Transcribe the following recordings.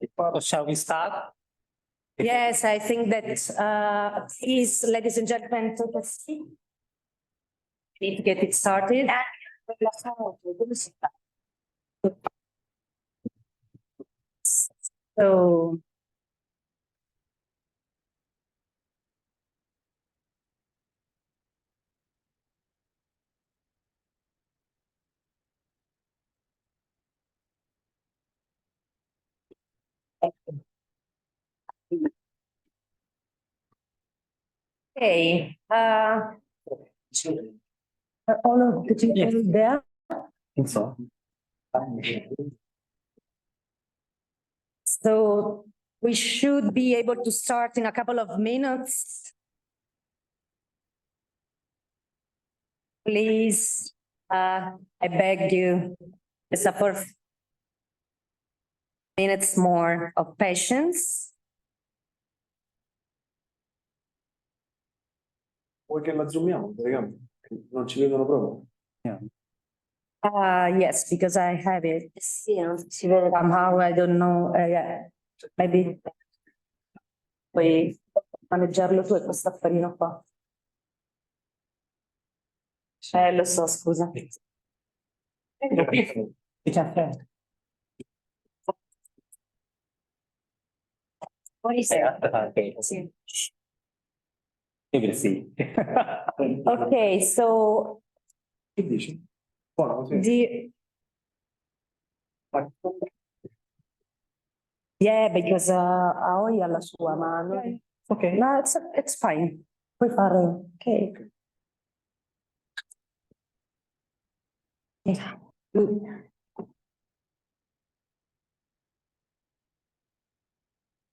So shall we start? Yes, I think that please, ladies and gentlemen, take a seat. Need to get it started. So okay, are all of the people there? I think so. So we should be able to start in a couple of minutes. Please, I beg you, just for minutes more of patience. Vuoi che la zoomiamo, telecamera? Non ci vedono proprio. Yes, because I have it. Somehow, I don't know, yeah, maybe. Puoi maneggiarlo tu e questo affarino qua. Lo so, scusa. Sì. You will see. Okay, so Che dici? Buono così. Yeah, because Aoi ha la sua mano. Okay. No, it's fine. Puoi fare, ok.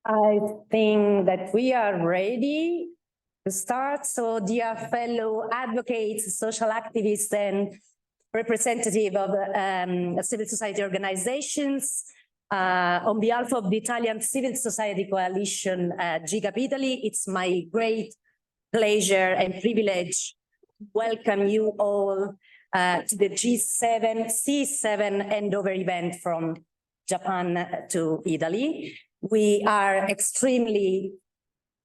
I think that we are ready to start. So, dear fellow advocates, social activists, and representative of civil society organizations, on behalf of the Italian Civil Society Coalition, GIGAP Italy, it's my great pleasure and privilege to welcome you all to the C7 Handover Event from Japan to Italy. We are extremely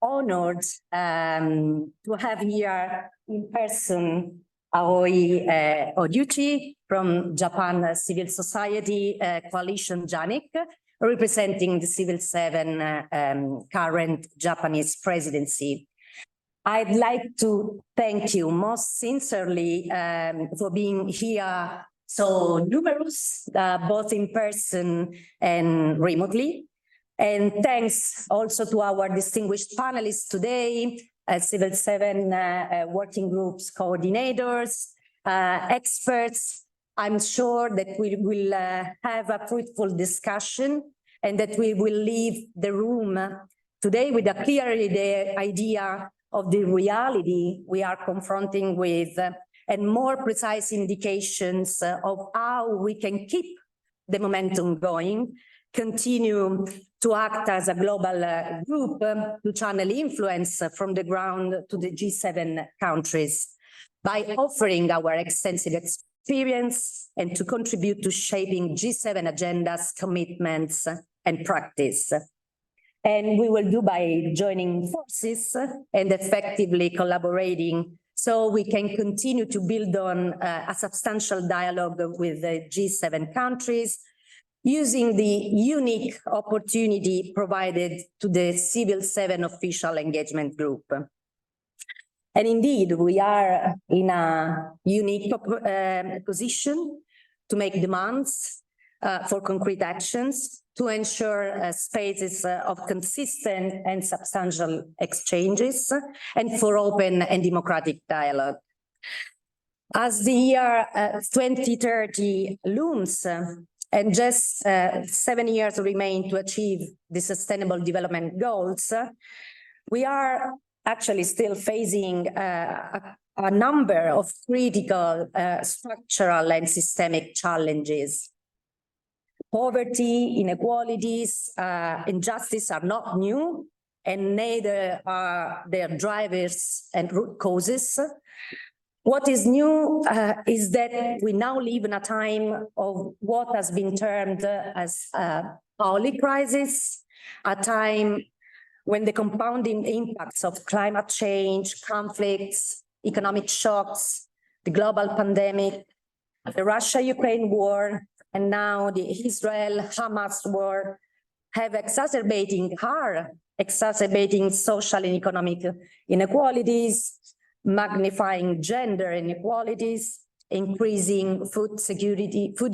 honored to have here in person Aoi Oduchi from Japan Civil Society Coalition JANIC, representing the Civil 7 current Japanese presidency. I'd like to thank you most sincerely for being here so numerous, both in person and remotely. And thanks also to our distinguished panelists today, Civil 7 working groups coordinators, experts. I'm sure that we will have a fruitful discussion and that we will leave the room today with a clear idea of the reality we are confronting with and more precise indications of how we can keep the momentum going, continue to act as a global group to channel influence from the ground to the G7 countries by offering our extensive experience and to contribute to shaping G7 agendas, commitments, and practice. And we will do by joining forces and effectively collaborating so we can continue to build on a substantial dialogue with the G7 countries, using the unique opportunity provided to the Civil 7 official engagement group. And indeed, we are in a unique position to make demands for concrete actions to ensure spaces of consistent and substantial exchanges and for open and democratic dialogue. As the year 2030 looms, and just 7 years remain to achieve the Sustainable Development Goals, we are actually still facing a number of critical structural and systemic challenges. Poverty, inequalities, injustice are not new, and neither are their drivers and root causes. What is new is that we now live in a time of what has been termed as holy crisis, a time when the compounding impacts of climate change, conflicts, economic shocks, the global pandemic, the Russia-Ukraine war, and now the Israel-Hamas war are exacerbating social and economic inequalities, magnifying gender inequalities, increasing food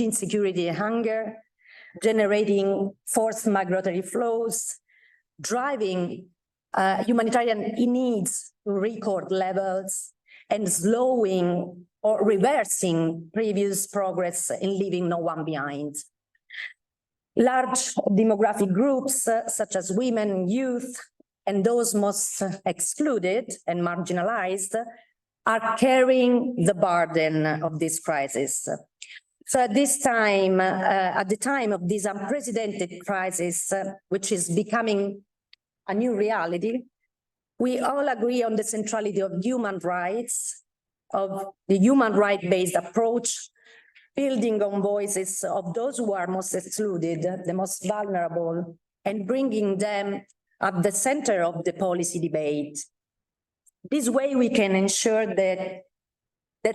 insecurity and hunger, generating forced migratory flows, driving humanitarian needs to record levels, and slowing or reversing previous progress in leaving no one behind. Large demographic groups such as women, youth, and those most excluded and marginalized are carrying the burden of this crisis. So at this time, at the time of this unprecedented crisis, which is becoming a new reality, we all agree on the centrality of human rights, of the human right-based approach, building on voices of those who are most excluded, the most vulnerable, and bringing them at the center of the policy debate. This way we can ensure that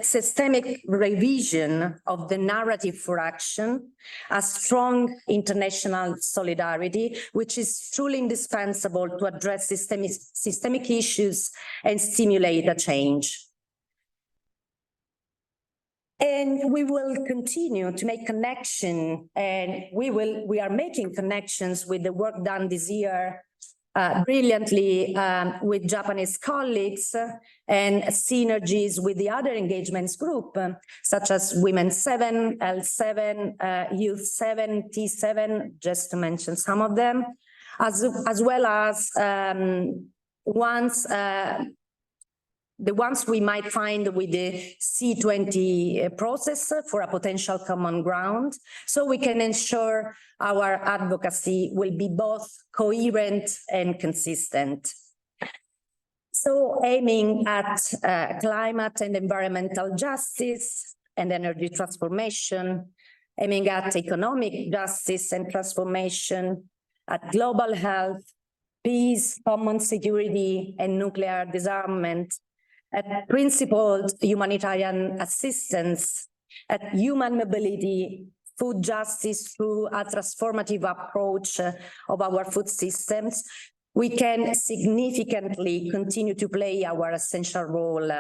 systemic revision of the narrative for action, a strong international solidarity, which is truly indispensable to address systemic issues and stimulate a change. And we will continue to make connection, and we are making connections with the work done this year brilliantly with Japanese colleagues and synergies with the other engagements group, such as Women 7, L7, Youth 7, T7, just to mention some of them, as well as the ones we might find with the C20 process for a potential common ground, so we can ensure our advocacy will be both coherent and consistent. So aiming at climate and environmental justice and energy transformation, aiming at economic justice and transformation, at global health, peace, common security, and nuclear disarmament, at principled humanitarian assistance, at human mobility, food justice through a transformative approach of our food systems, we can significantly continue to play our essential role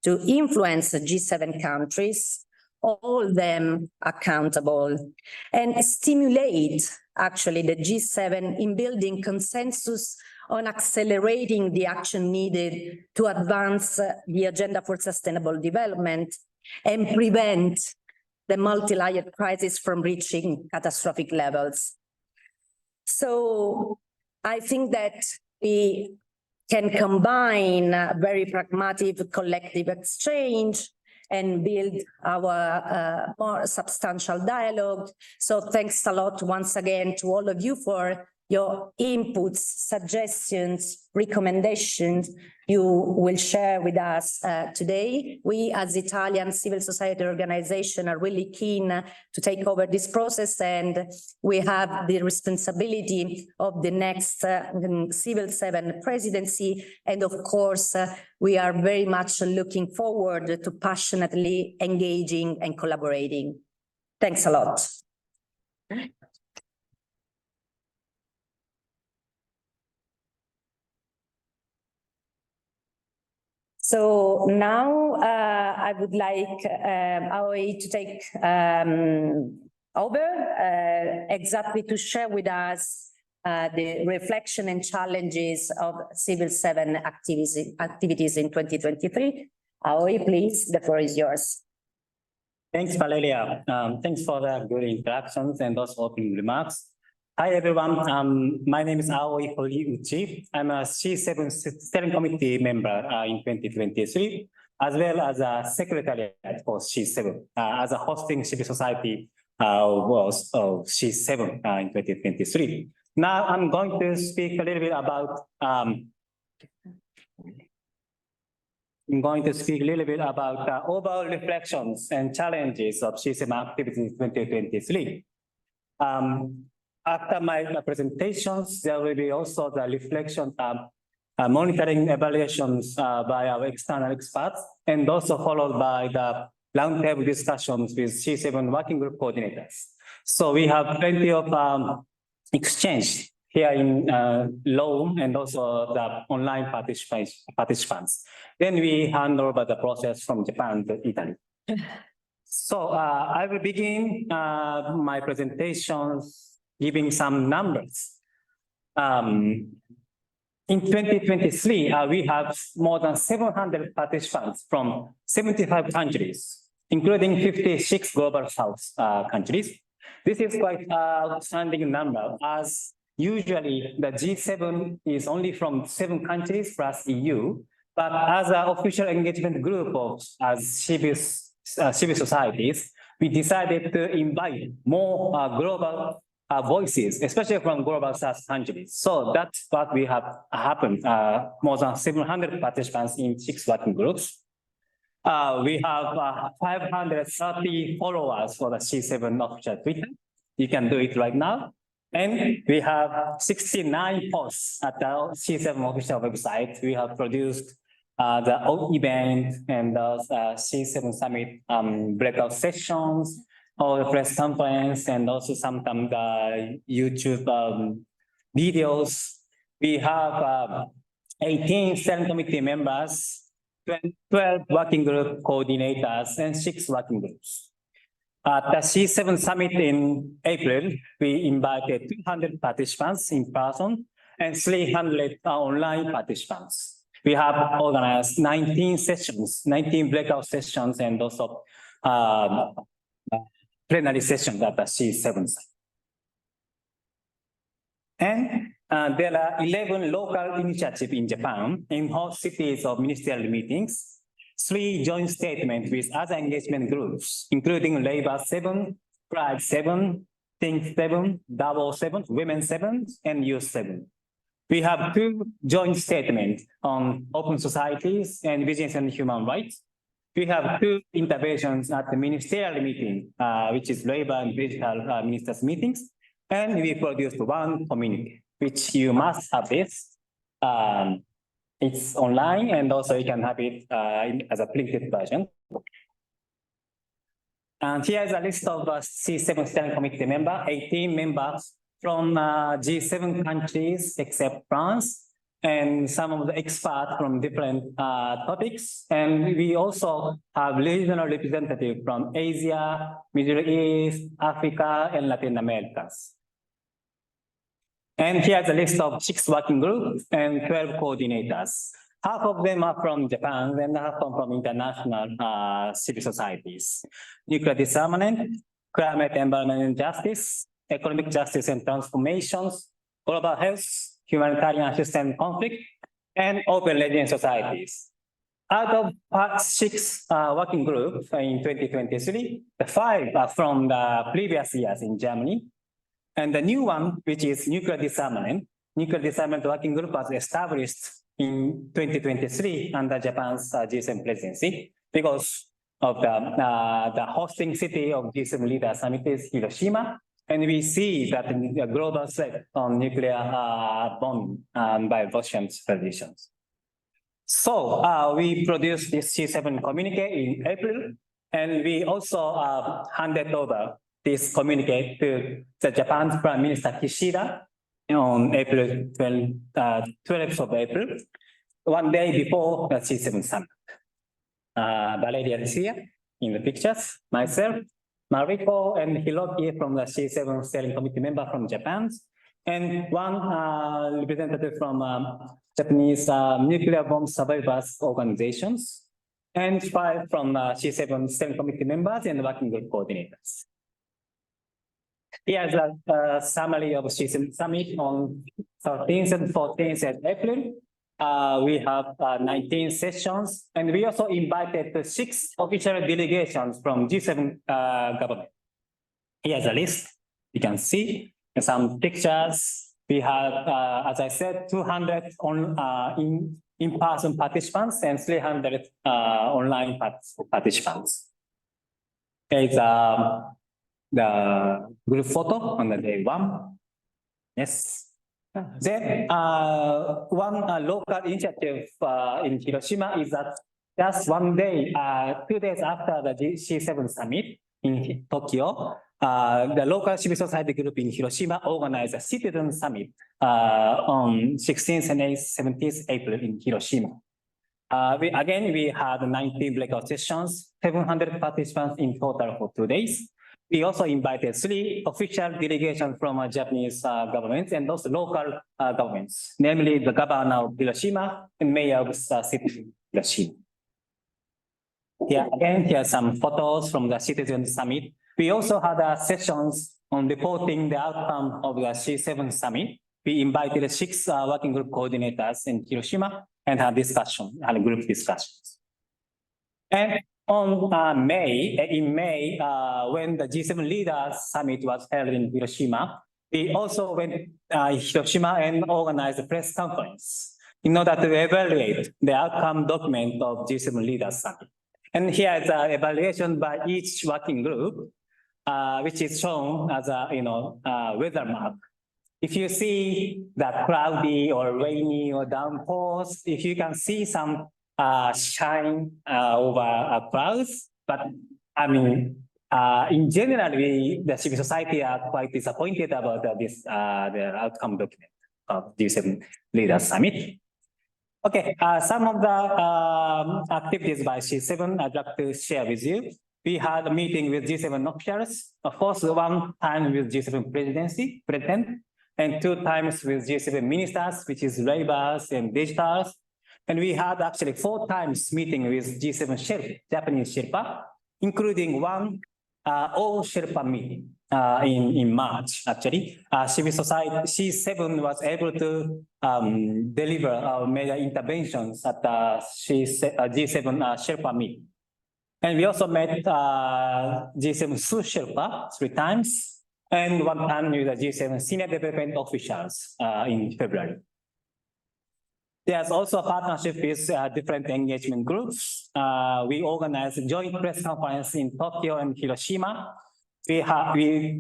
to influence G7 countries, hold them accountable, and stimulate actually the G7 in building consensus on accelerating the action needed to advance the agenda for sustainable development and prevent the multi-layered crisis from reaching catastrophic levels. So I think that we can combine very pragmatic collective exchange and build our more substantial dialogue. So thanks a lot once again to all of you for your inputs, suggestions, recommendations you will share with us today. We as Italian civil society organization are really keen to take over this process, and we have the responsibility of the next Civil 7 presidency. And of course, we are very much looking forward to passionately engaging and collaborating. Thanks a lot. So now I would like Aoi to take over exactly to share with us the reflection and challenges of Civil 7 activities in 2023. Aoi, please, the floor is yours. Thanks, Valeria. Thanks for the good introductions and those opening remarks. Hi, everyone. My name is Aoi Horiuchi. I'm a C7 steering committee member in 2023, as well as a secretary for C7, as a hosting civil society was of C7 in 2023. Now I'm going to speak a little bit about overall reflections and challenges of C7 activities in 2023. after my presentations, there will be also the reflection, monitoring evaluations by our external experts, and also followed by the roundtable discussions with C7 working group coordinators. So we have plenty of exchange here in Rome and also the online participants. Then we hand over the process from Japan to Italy. So I will begin my presentations giving some numbers. In 2023, we have more than 700 participants from 75 countries, including 56 global south countries. This is quite an outstanding number, as usually the G7 is only from 7 countries plus EU, but as an official engagement group of civil societies, we decided to invite more global voices, especially from global south countries. So that's what we have happened. More than 700 participants in 6 working groups. We have 530 followers for the C7 official Twitter. You can do it right now. And we have 69 posts at the C7 official website. We have produced the event and the C7 summit breakout sessions, or the press conference, and also sometimes the YouTube videos. We have 18 steering committee members, 12 working group coordinators, and 6 working groups. At the C7 summit in April, we invited 200 participants in person and 300 online participants. We have organized 19 sessions, 19 breakout sessions, and also plenary sessions at the C7. And there are 11 local initiatives in Japan in host cities of ministerial meetings, 3 joint statements with other engagement groups, including Labor 7, Pride 7, Think 7, Double 7, Women 7, and Youth 7. We have 2 joint statements on open societies and business and human rights. We have 2 interventions at the ministerial meeting, which is labor and digital ministers meetings. And we produced 1 communique, which you must have this. It's online, and also you can have it as a printed version. And here's a list of C7 steering committee members, 18 members from G7 countries except France, and some of the experts from different topics. And we also have regional representatives from Asia, Middle East, Africa, and Latin America. And here's a list of 6 working groups and 12 coordinators. Half of them are from Japan and half are from international civil societies. Nuclear disarmament, climate, environment and justice, economic justice and transformations, global health, humanitarian assistance conflict, and open religion societies. Out of 6 working groups in 2023, the 5 are from the previous years in Germany. And the new one, which is nuclear disarmament working group, was established in 2023 under Japan's G7 presidency because of the hosting city of G7 leader summit is Hiroshima. And we see that the global threat on nuclear bombing by Russian traditions. So we produced this C7 communique in April, and we also handed over this communique to the Japan's Prime Minister Kishida on April 12th of April, 1 day before the C7 summit. Valeria is here in the pictures, myself, Mariko and Hiroki from the C7 steering committee member from Japan, and 1 representative from Japanese nuclear bomb survivors organizations, and 5 from C7 steering committee members and working group coordinators. Here's a summary of C7 summit on 13th and 14th of April. We have 19 sessions, and we also invited 6 official delegations from G7 government. Here's a list. You can see some pictures. We have, as I said, 200 in-person participants and 300 online participants. Here's the group photo on the day 1. Yes. Then, one local initiative in Hiroshima is that just one day, 2 days after the G7 summit in Tokyo, the local civil society group in Hiroshima organized a citizen summit on 16th and 17th April in Hiroshima. We had 19 breakout sessions, 700 participants in total for 2 days. We also invited 3 official delegations from Japanese governments and those local governments, namely the governor of Hiroshima and mayor of the city of Hiroshima. Here are some photos from the citizen summit. We also had sessions on reporting the outcome of the G7 summit. We invited 6 working group coordinators in Hiroshima and had group discussions. And on in May, when the G7 leaders summit was held in Hiroshima, we also went to Hiroshima and organized a press conference in order to evaluate the outcome document of G7 leaders summit. And here is an evaluation by each working group, which is shown as a weather map. If you see that cloudy or rainy or downpours, if you can see some shine over clouds, but I mean, in general, the civil society are quite disappointed about this the outcome document of G7 Leaders Summit. Okay, some of the activities by G7 I'd like to share with you. We had a meeting with G7 officials. Of course, one time with G7 president, and 2 times with G7 ministers, which is laborers and digitals. And we had actually 4 times meeting with G7 Sherpa, Japanese Sherpa, including one all Sherpa meeting in March, actually. Civil society, C7 was able to deliver major interventions at the G7 Sherpa meeting. And we also met G7 Sous Sherpa 3 times, and 1 time with the G7 senior development officials in February. There's also a partnership with different engagement groups. We organized a joint press conference in Tokyo and Hiroshima. We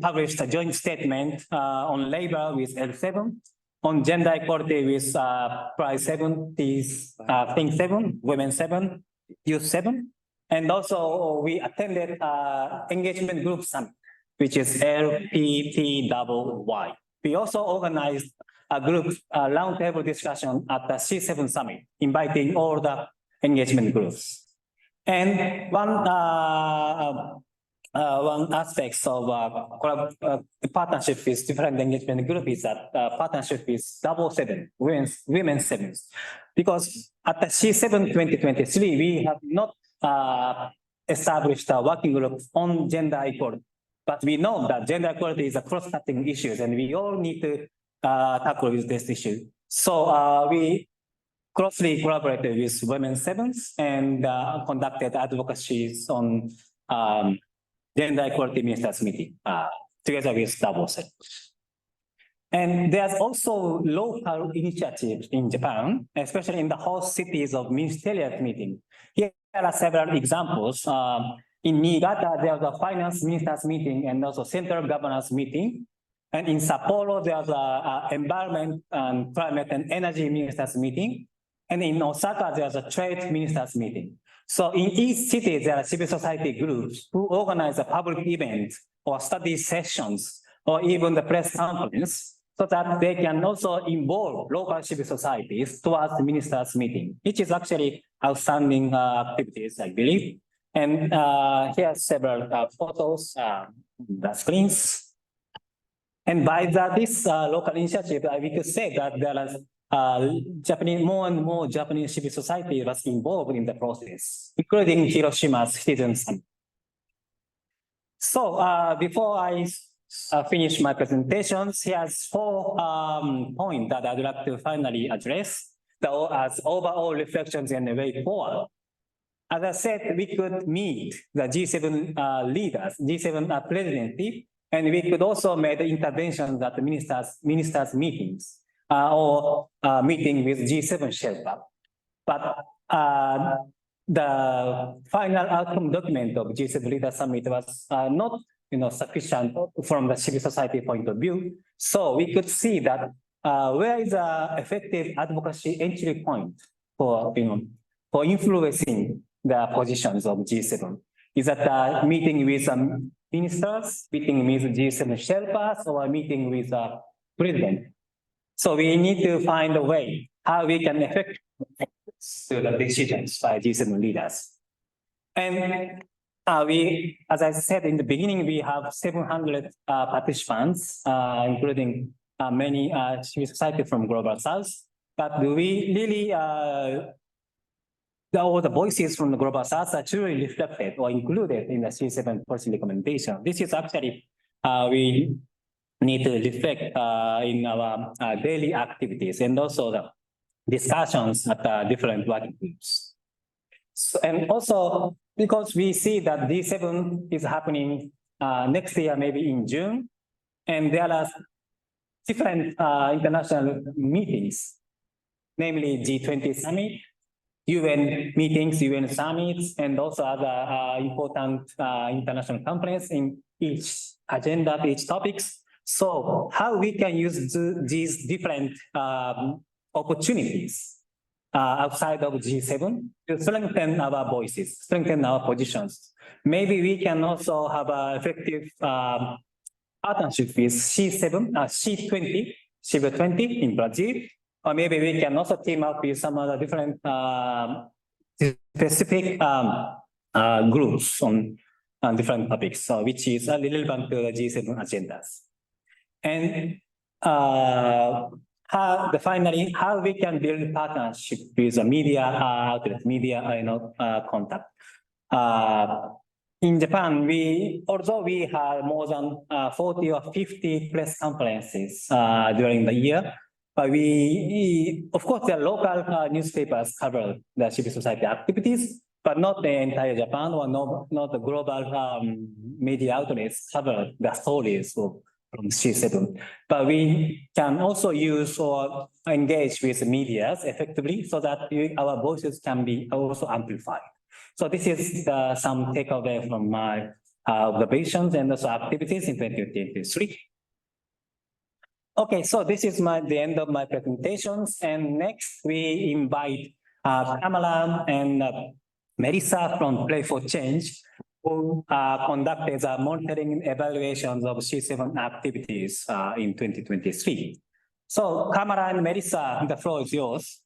published a joint statement on labor with L7, on gender equality with Pride 7, Think 7, Women 7, Youth 7. And also we attended engagement group summit, which is LPTYY. We also organized a group roundtable discussion at the C7 summit, inviting all the engagement groups. And one aspect of partnership with different engagement group is that partnership with 7, women sevens. Because at the C7 2023, we have not established a working group on gender equality. But we know that gender equality is a cross-cutting issue, and we all need to tackle with this issue. So we closely collaborated with Women Sevens and conducted advocacies on gender equality ministers meeting together with 7. And there's also local initiatives in Japan, especially in the host cities of ministerial meeting. Here are several examples. In Niigata, there was a finance ministers meeting and also central governors meeting. And in Sapporo, there was a environment and climate and energy ministers meeting. And in Osaka, there was a trade ministers meeting. So in each city, there are civil society groups who organize a public event or study sessions or even the press conference, so that they can also involve local civil societies towards the ministers' meeting, which is actually outstanding activities, I believe. And here are several photos, the screens. And by this local initiative, we could say that there is more and more Japanese civil society was involved in the process, including Hiroshima's citizens. So before I finish my presentations, here's 4 points that I'd like to finally address as overall reflections and the way forward. As I said, we could meet the G7 leaders, G7 presidency, and we could also make the interventions at the ministers' meetings or meeting with G7 Sherpa. But the final outcome document of G7 Leaders Summit was not sufficient from the civil society point of view. So we could see that where is the effective advocacy entry point for, for influencing the positions of G7? Is that meeting with ministers, meeting with G7 Sherpas, or meeting with the president? So we need to find a way how we can affect the decisions by G7 leaders. And as I said in the beginning, we have 700 participants, including many civil society from Global South. But do we really, all the voices from the Global South are truly reflected or included in the C7 policy recommendation? This is actually we need to reflect in our daily activities and also the discussions at different working groups. So, and also because we see that D7 is happening next year, maybe in June, and there are different international meetings, namely G20 summit, UN meetings, UN summits, and also other important international conferences in each agenda, each topics. So how we can use these different opportunities outside of G7 to strengthen our voices, strengthen our positions. Maybe we can also have an effective partnership with C7, C20, C20 in Brazil, or maybe we can also team up with some other different specific groups on different topics, which is relevant to the G7 agendas. And finally, how we can build partnership with the media outlet, media contact. In Japan, although we have more than 40 or 50 press conferences during the year, but of course, the local newspapers cover the civil society activities, but not the entire Japan or not the global media outlets cover the stories from C7. But we can also use or engage with media effectively so that our voices can be also amplified. So this is some takeaway from my observations and also activities in 2023. Okay, so this is the end of my presentations. And next we invite Kamala and Melissa from Play for Change, who conducted monitoring evaluations of C7 activities in 2023. So Kamala and Melissa, the floor is yours.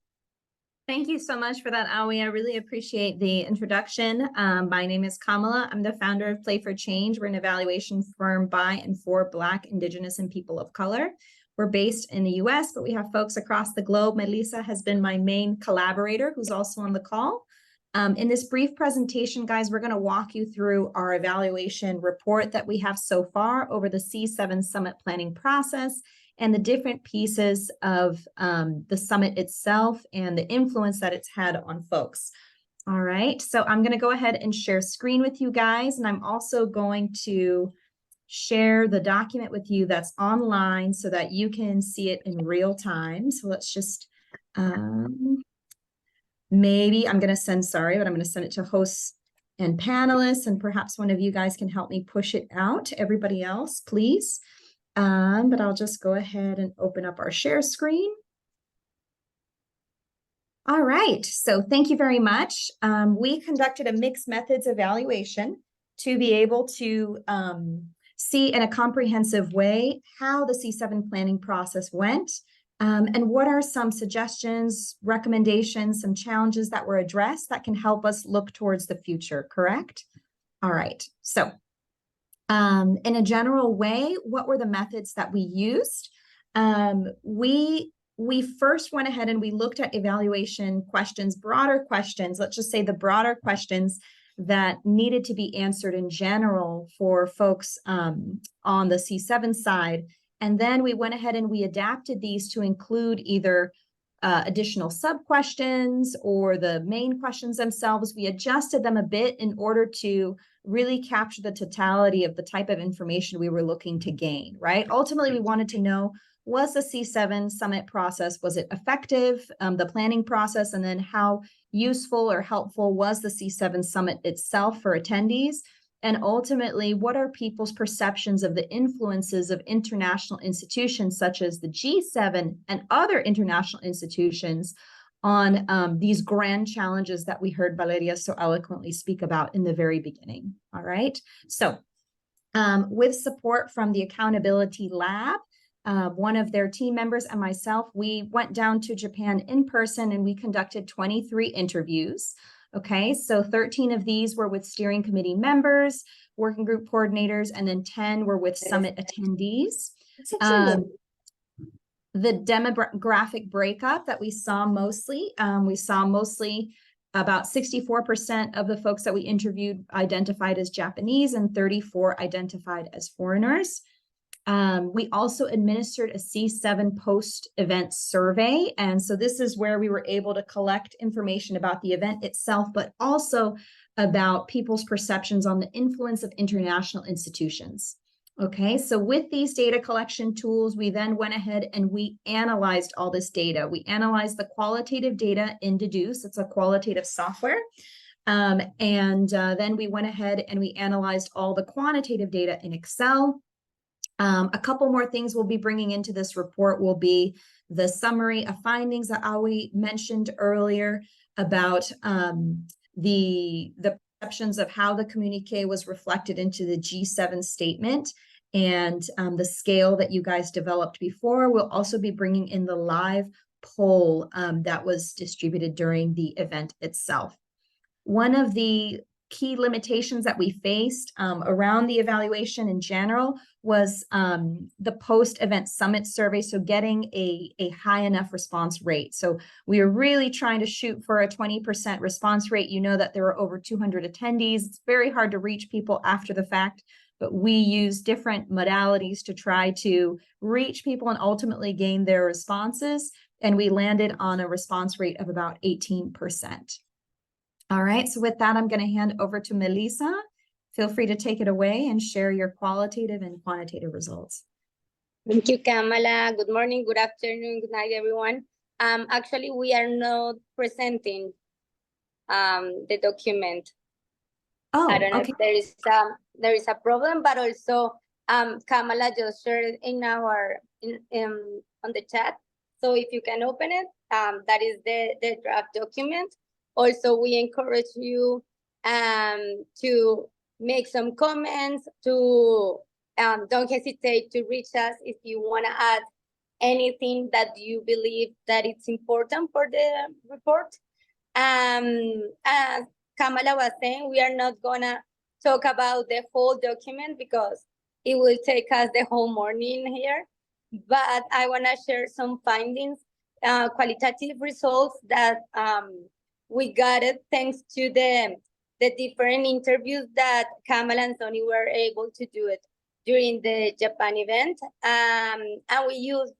Thank you so much for that, Aoi. I really appreciate the introduction. My name is Kamala. I'm the founder of Play for Change. We're an evaluation firm by and for Black, Indigenous, and people of color. We're based in the US, but we have folks across the globe. Melissa has been my main collaborator, who's also on the call. In this brief presentation, guys, we're going to walk you through our evaluation report that we have so far over the C7 Summit planning process and the different pieces of the summit itself and the influence that it's had on folks. All right, so I'm going to go ahead and share screen with you guys, and I'm also going to share the document with you that's online so that you can see it in real time. So let's just, maybe I'm going to send, sorry, but I'm going to send it to hosts and panelists, and perhaps one of you guys can help me push it out to everybody else, please. But I'll just go ahead and open up our share screen. All right, so thank you very much. We conducted a mixed methods evaluation to be able to see in a comprehensive way how the C7 planning process went, and what are some suggestions, recommendations, some challenges that were addressed that can help us look towards the future, correct? All right, so in a general way, what were the methods that we used? We first went ahead and we looked at evaluation questions, broader questions, let's just say the broader questions that needed to be answered in general for folks on the C7 side. And then we went ahead and we adapted these to include either additional sub-questions or the main questions themselves. We adjusted them a bit in order to really capture the totality of the type of information we were looking to gain, right? Ultimately, we wanted to know, was the C7 summit process, was it effective, the planning process, and then how useful or helpful was the C7 summit itself for attendees? And ultimately, what are people's perceptions of the influences of international institutions such as the G7 and other international institutions on these grand challenges that we heard Valeria so eloquently speak about in the very beginning. All right. So with support from the Accountability Lab, one of their team members and myself, we went down to Japan in person and we conducted 23 interviews. Okay, so 13 of these were with steering committee members, working group coordinators, and then 10 were with summit attendees. The demographic breakup that we saw mostly about 64% of the folks that we interviewed identified as Japanese and 34 identified as foreigners. We also administered a C7 post-event survey. And so this is where we were able to collect information about the event itself, but also about people's perceptions on the influence of international institutions. Okay, so with these data collection tools, we then went ahead and we analyzed all this data. We analyzed the qualitative data in Deduce. It's a qualitative software. Then we went ahead and we analyzed all the quantitative data in Excel. A couple more things we'll be bringing into this report will be the summary of findings that Aoi mentioned earlier about the perceptions of how the communique was reflected into the G7 statement and the scale that you guys developed before. We'll also be bringing in the live poll that was distributed during the event itself. One of the key limitations that we faced around the evaluation in general was the post-event summit survey, so getting a high enough response rate. So we are really trying to shoot for a 20% response rate. You know that there are over 200 attendees. It's very hard to reach people after the fact, but we use different modalities to try to reach people and ultimately gain their responses. And we landed on a response rate of about 18%. All right, so with that, I'm going to hand over to Melissa. Feel free to take it away and share your qualitative and quantitative results. Thank you, Kamala. Good morning, good afternoon, good night, everyone. Actually, we are not presenting the document. Oh, I don't know okay. if there is a problem, but also Kamala just shared in our on the chat. So if you can open it, that is the draft document. Also, we encourage you to make some comments, to don't hesitate to reach us if you want to add anything that you believe that it's important for the report. As Kamala was saying, we are not gonna talk about the whole document because it will take us the whole morning here, but I wanna share some findings, qualitative results that we got it thanks to the different interviews that Kamala and Tony were able to do it during the Japan event. And we use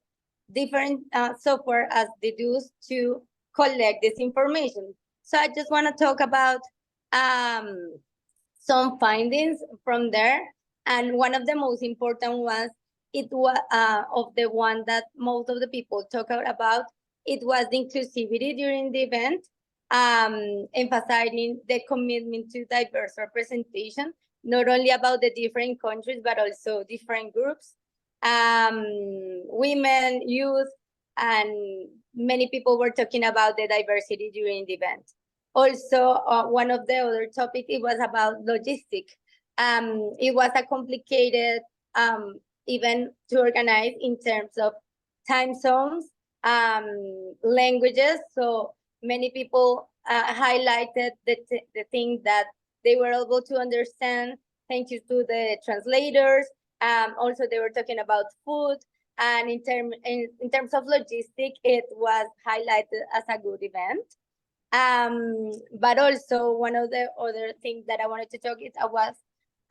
different software as Deduce to collect this information. So I just want to talk about some findings from there. And one of the most important ones, it was of the one that most of the people talk about, it was the inclusivity during the event. Emphasizing the commitment to diverse representation, not only about the different countries, but also different groups, women, youth, and many people were talking about the diversity during the event. Also, one of the other topics, it was about logistics. It was a complicated event to organize in terms of time zones, languages. So many people highlighted the thing that they were able to understand, thank you to the translators. Also, they were talking about food. And in terms of logistics, it was highlighted as a good event. But also, one of the other things that I wanted to talk was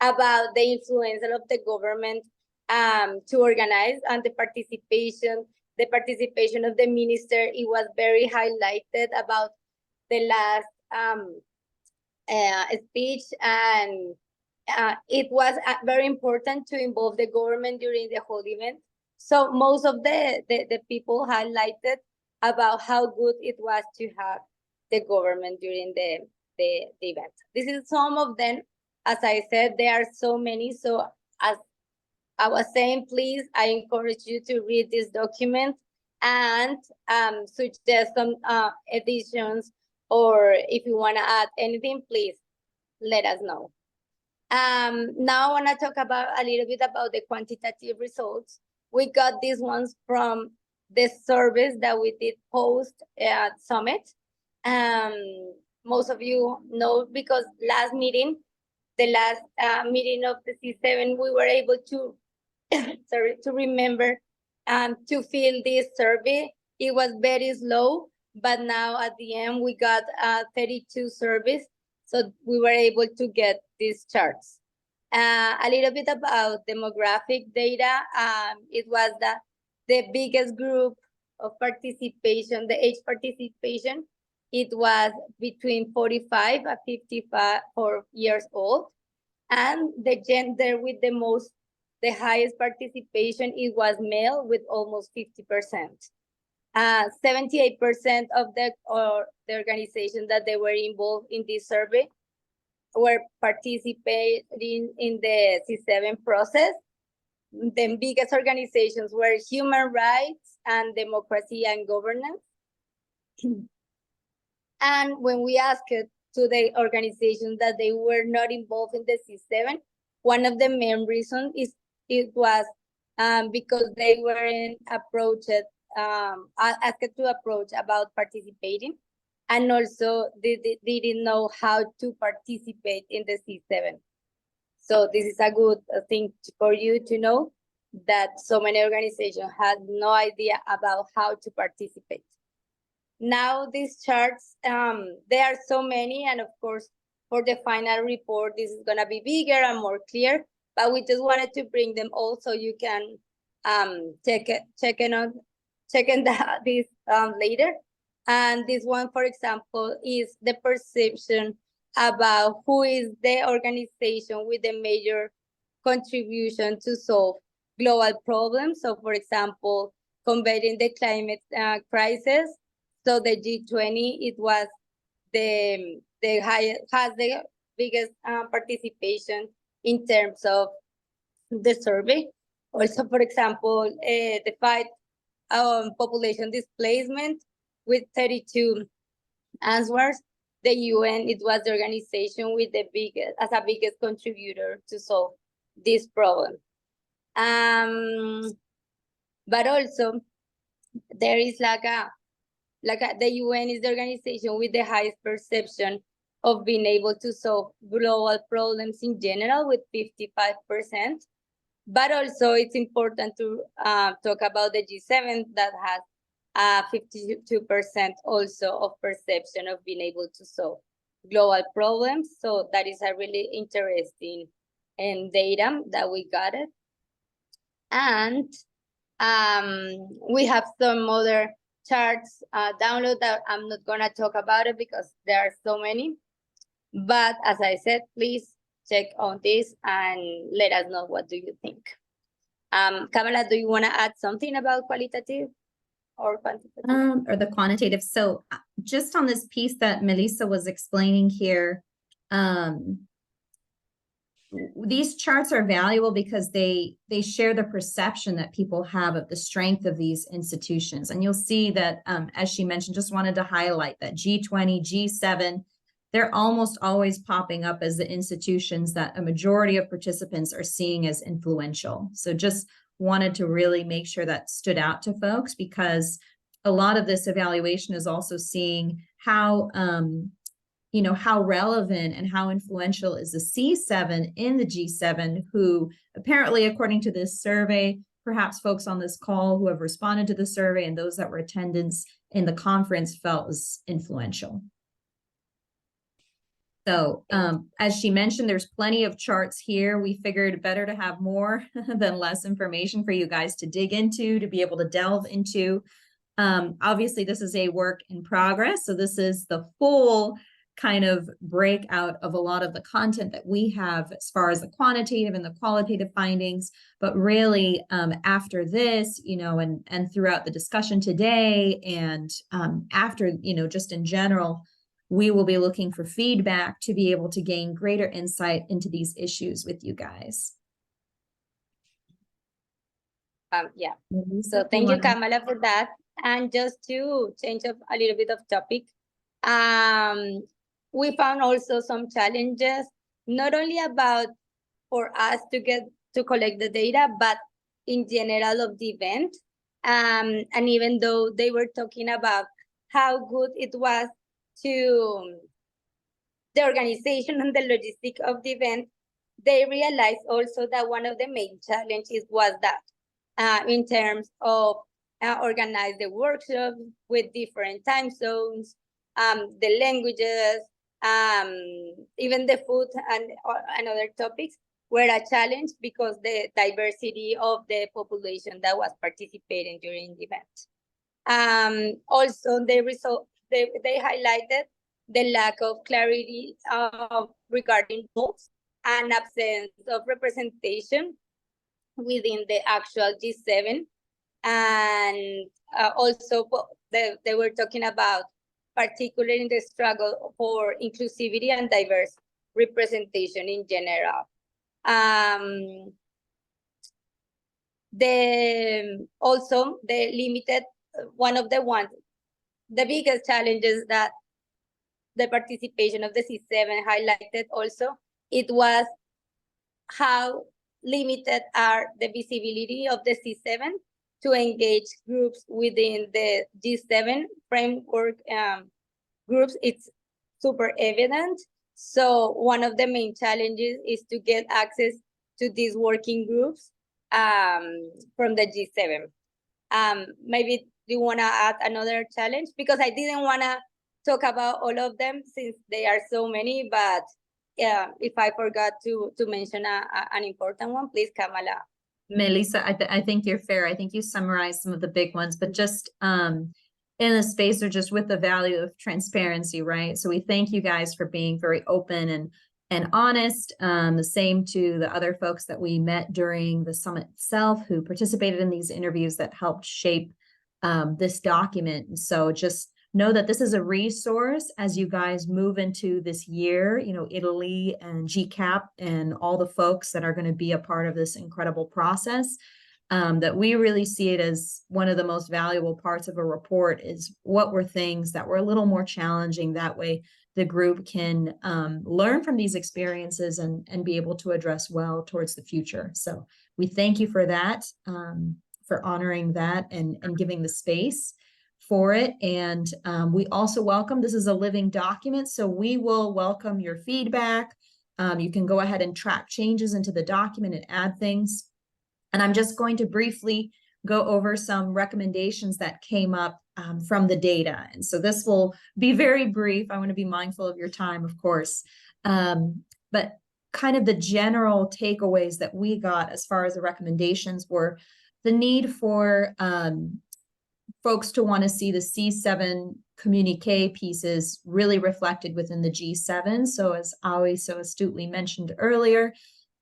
about the influence of the government to organize and the participation of the minister. It was very highlighted about the last speech, and it was very important to involve the government during the whole event. So most of the people highlighted about how good it was to have the government during the event. This is some of them. as I said, there are so many. So as I was saying, please, I encourage you to read this document and suggest some additions, or if you want to add anything, please let us know. Now I want to talk about a little bit about the quantitative results. We got these ones from the surveys that we did post at Summit. Most of you know, because last meeting, the last meeting of the C7, we were able to, sorry, to remember to fill this survey. It was very slow, but now at the end, we got 32 surveys. So we were able to get these charts. A little bit about demographic data. It was the biggest group of participation, the age participation. It was between 45 and 54 years old. And the gender with the highest participation, it was male with almost 50%. 78% of the organizations that they were involved in this survey were participating in the C7 process. The biggest organizations were human rights and democracy and governance. And when we asked to the organizations that they were not involved in the C7, one of the main reasons is it was because they weren't asked to approach about participating, and also they didn't know how to participate in the C7. So this is a good thing for you to know, that so many organizations had no idea about how to participate. Now these charts, there are so many, and of course, for the final report, this is gonna be bigger and more clear, but we just wanted to bring them all so you can check this later. And this one, for example, is the perception about who is the organization with the major contribution to solve global problems. So for example, combating the climate crisis. So the G20, it was the highest, has the biggest participation in terms of the survey. Also, for example, the fight population displacement with 32 answers. The UN, it was the organization with the biggest contributor to solve this problem. But also there is the UN is the organization with the highest perception of being able to solve global problems in general with 55%. But also it's important to talk about the G7 that has 52% also of perception of being able to solve global problems. So that is a really interesting data that we got it. And we have some other charts download that I'm not gonna talk about it because there are so many. But as I said, please check on this and let us know what do you think. Kamala, do you wanna add something about qualitative or quantitative? Or the quantitative. So just on this piece that Melissa was explaining here, these charts are valuable because they share the perception that people have of the strength of these institutions. And you'll see that, as she mentioned, just wanted to highlight that G20, G7, they're almost always popping up as the institutions that a majority of participants are seeing as influential. So just wanted to really make sure that stood out to folks, because a lot of this evaluation is also seeing how, how relevant and how influential is the C7 in the G7, who apparently, according to this survey, perhaps folks on this call who have responded to the survey and those that were attendance in the conference felt was influential. So as she mentioned, there's plenty of charts here. We figured better to have more than less information for you guys to dig into, to be able to delve into. Obviously, this is a work in progress. So this is the full kind of breakout of a lot of the content that we have as far as the quantitative and the qualitative findings. But really, after this, and throughout the discussion today and after, just in general, we will be looking for feedback to be able to gain greater insight into these issues with you guys. Yeah. Melissa, So you thank you, wanna- Kamala, for that. And just to change up a little bit of topic, we found also some challenges, not only about for us to get to collect the data, but in general of the event. And even though they were talking about how good it was to the organization and the logistic of the event, they realized also that one of the main challenges was that in terms of organize the workshop with different time zones, the languages, even the food and other topics were a challenge because the diversity of the population that was participating during the event. Also, they highlighted the lack of clarity regarding goals and absence of representation within the actual G7. And also they were talking about particularly in the struggle for inclusivity and diverse representation in general. Also the limited, the biggest challenges that the participation of the C7 highlighted also, it was how limited are the visibility of the C7 to engage groups within the G7 framework groups. It's super evident. So one of the main challenges is to get access to these working groups from the G7. Maybe you want to add another challenge? Because I didn't want to talk about all of them since they are so many, but yeah, if I forgot to mention an important one, please, Kamala. Melissa, I think you're fair. I think you summarized some of the big ones, but just in the space or just with the value of transparency, right? So we thank you guys for being very open and honest. The same to the other folks that we met during the summit itself who participated in these interviews that helped shape this document. And so just know that this is a resource as you guys move into this year, you know, Italy and GCAP and all the folks that are going to be a part of this incredible process, that we really see it as one of the most valuable parts of a report is what were things that were a little more challenging. That way the group can learn from these experiences and be able to address well towards the future. So we thank you for that, for honoring that and giving the space for it. And we also welcome, this is a living document, so we will welcome your feedback. You can go ahead and track changes into the document and add things. And I'm just going to briefly go over some recommendations that came up from the data. And so this will be very brief. I want to be mindful of your time, of course. But kind of the general takeaways that we got as far as the recommendations were the need for folks to want to see the C7 communique pieces really reflected within the G7. So as Aoi so astutely mentioned earlier,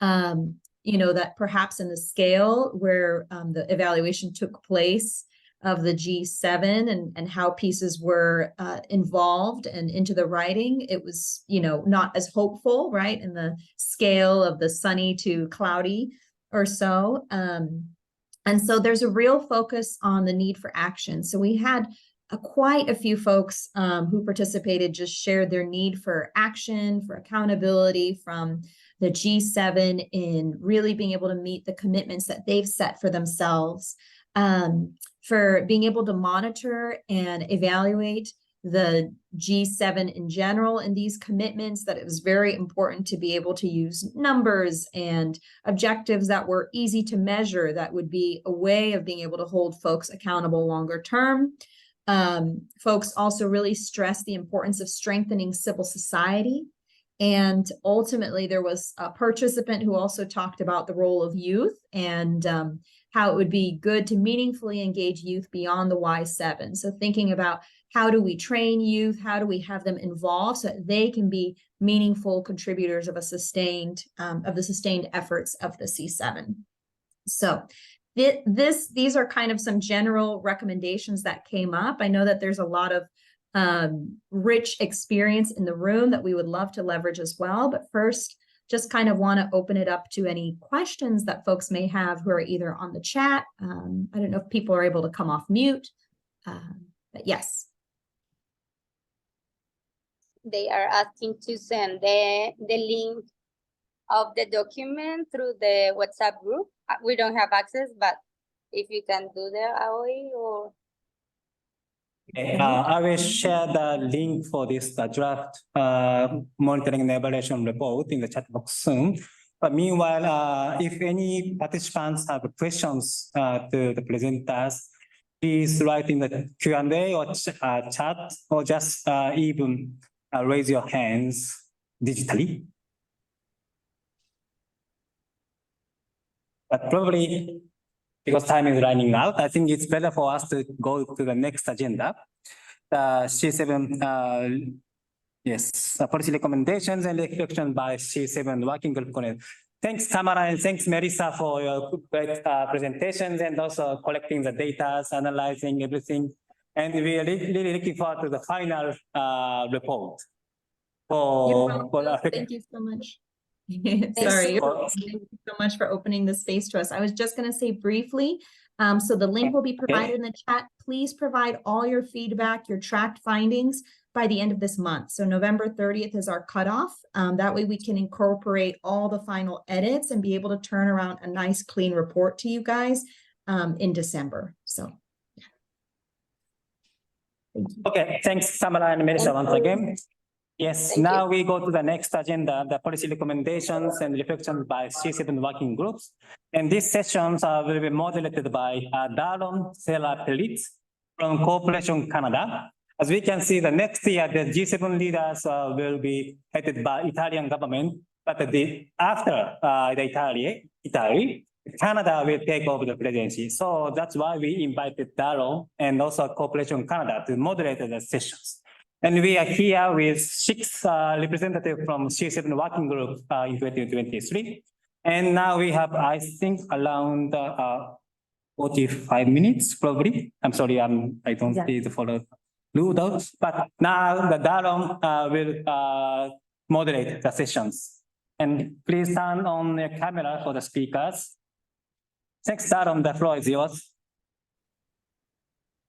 you know, that perhaps in the scale where the evaluation took place of the G7 and how pieces were involved and into the writing, it was, you know, not as hopeful, right? In the scale of the sunny to cloudy or so. And so there's a real focus on the need for action. So we had quite a few folks who participated just shared their need for action, for accountability from the G7 in really being able to meet the commitments that they've set for themselves, for being able to monitor and evaluate the G7 in general and these commitments, that it was very important to be able to use numbers and objectives that were easy to measure, that would be a way of being able to hold folks accountable longer term. Folks also really stressed the importance of strengthening civil society. And ultimately, there was a participant who also talked about the role of youth and how it would be good to meaningfully engage youth beyond the Y7. So thinking about how do we train youth? How do we have them involved so that they can be meaningful contributors of a sustained, of the sustained efforts of the C7? So these are kind of some general recommendations that came up. I know that there's a lot of rich experience in the room that we would love to leverage as well. But first, just kind of want to open it up to any questions that folks may have who are either on the chat. I don't know if people are able to come off mute, but yes. They are asking to send the link of the document through the WhatsApp group. We don't have access, but if you can do that, Aoi, or I will share the link for this draft monitoring and evaluation report in the chat box soon. But meanwhile, if any participants have questions to the presenters, please write in the Q&A or chat, or just even raise your hands digitally. But probably, because time is running out, I think it's better for us to go to the next agenda. The C7, yes, policy recommendations and reflection by C7 working group. Thanks, Tamara, and thanks, Melissa, for your great presentations and also collecting the data, analyzing everything. And we are really looking forward to the final report. Thank you so much. Sorry, thank you so much for opening the space to us. I was just going to say briefly, so the link will be provided in the chat. Please provide all your feedback, your tracked findings by the end of this month. So November 30th is our cutoff. That way we can incorporate all the final edits and be able to turn around a nice clean report to you guys in December. So yeah. Thank you. Okay, thanks, Tamara and Melissa, once again. Yes, now we go to the next agenda, the policy recommendations and reflections by C7 working groups. And these sessions will be moderated by Daron Serra-Pellit from Corporation Canada. As we can see, the next year, the G7 leaders will be headed by Italian government, but after Italy, Canada will take over the presidency. So that's why we invited Daron and also Corporation Canada to moderate the sessions. And we are here with 6 representatives from C7 working group in 2023. And now we have, I think, around 45 minutes, probably. I'm sorry, I don't see the follow those. But now the Daron will moderate the sessions. And please turn on your camera for the speakers. Thanks, Daron. The floor is yours.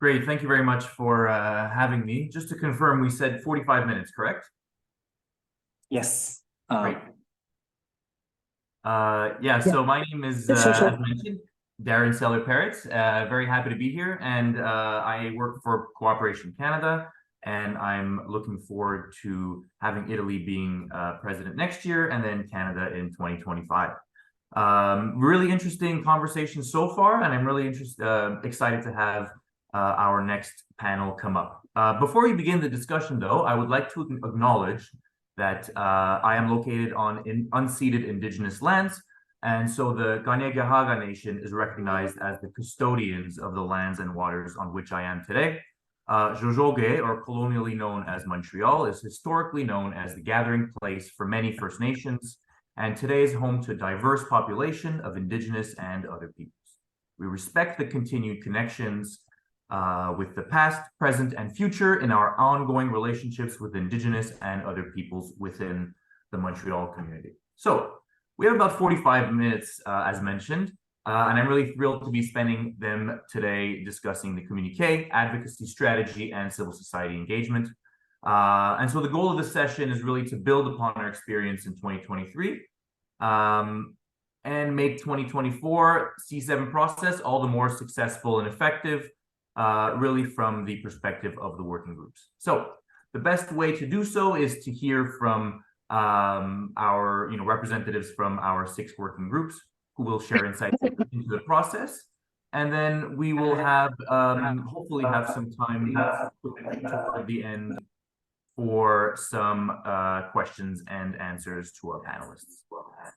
Great, thank you very much for having me. Just to confirm, we said 45 minutes, correct? Yes. Great. So my name is, as mentioned, Darren Seller-Perrett. Very happy to be here, and I work for Cooperation Canada, and I'm looking forward to having Italy being president next year, and then Canada in 2025. Really interesting conversation so far, and I'm really excited to have our next panel come up. Before we begin the discussion, though, I would like to acknowledge that I am located on unceded indigenous lands, and so the Kanien'kehá:ka Nation is recognized as the custodians of the lands and waters on which I am today. Jojolge, or colonially known as Montreal, is historically known as the gathering place for many First Nations, and today is home to a diverse population of indigenous and other peoples. We respect the continued connections with the past, present, and future in our ongoing relationships with indigenous and other peoples within the Montreal community. So we have about 45 minutes, as mentioned, and I'm really thrilled to be spending them today discussing the communiqué, advocacy strategy, and civil society engagement. And so the goal of this session is really to build upon our experience in 2023 and make 2024 C7 process all the more successful and effective, really from the perspective of the working groups. So the best way to do so is to hear from our representatives from our 6 working groups who will share insights into the process. And then we will have hopefully have some time toward the end for some questions and answers to our panelists.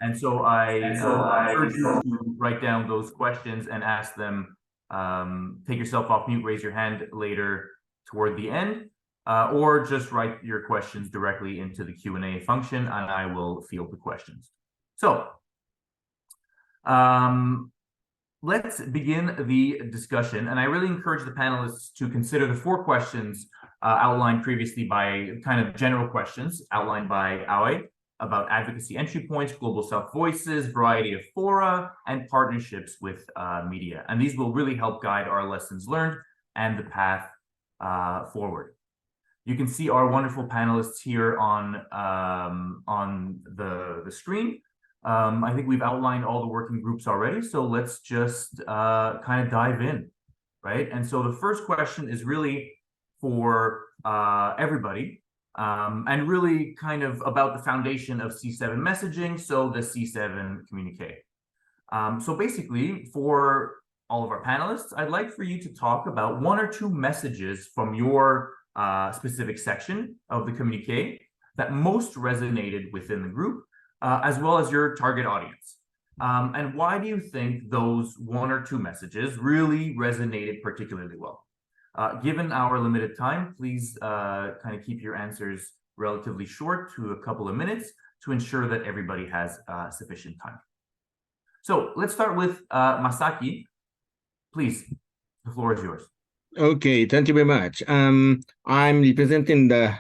And so I urge you to write down those questions and ask them. Take yourself off mute, raise your hand later toward the end, or just write your questions directly into the Q&A function, and I will field the questions. So let's begin the discussion, and I really encourage the panelists to consider the 4 questions outlined previously by kind of general questions outlined by Aoi about advocacy entry points, global South voices, variety of fora, and partnerships with media. And these will really help guide our lessons learned and the path forward. You can see our wonderful panelists here on the screen. I think we've outlined all the working groups already, so let's just kind of dive in, right? And so the first question is really for everybody, and really kind of about the foundation of C7 messaging, so the C7 communique. So basically, for all of our panelists, I'd like for you to talk about one or two messages from your specific section of the communique that most resonated within the group, as well as your target audience. And why do you think those one or two messages really resonated particularly well? Given our limited time, please kind of keep your answers relatively short to a couple of minutes to ensure that everybody has sufficient time. So let's start with Masaki. Please, the floor is yours. Okay, thank you very much. I'm representing the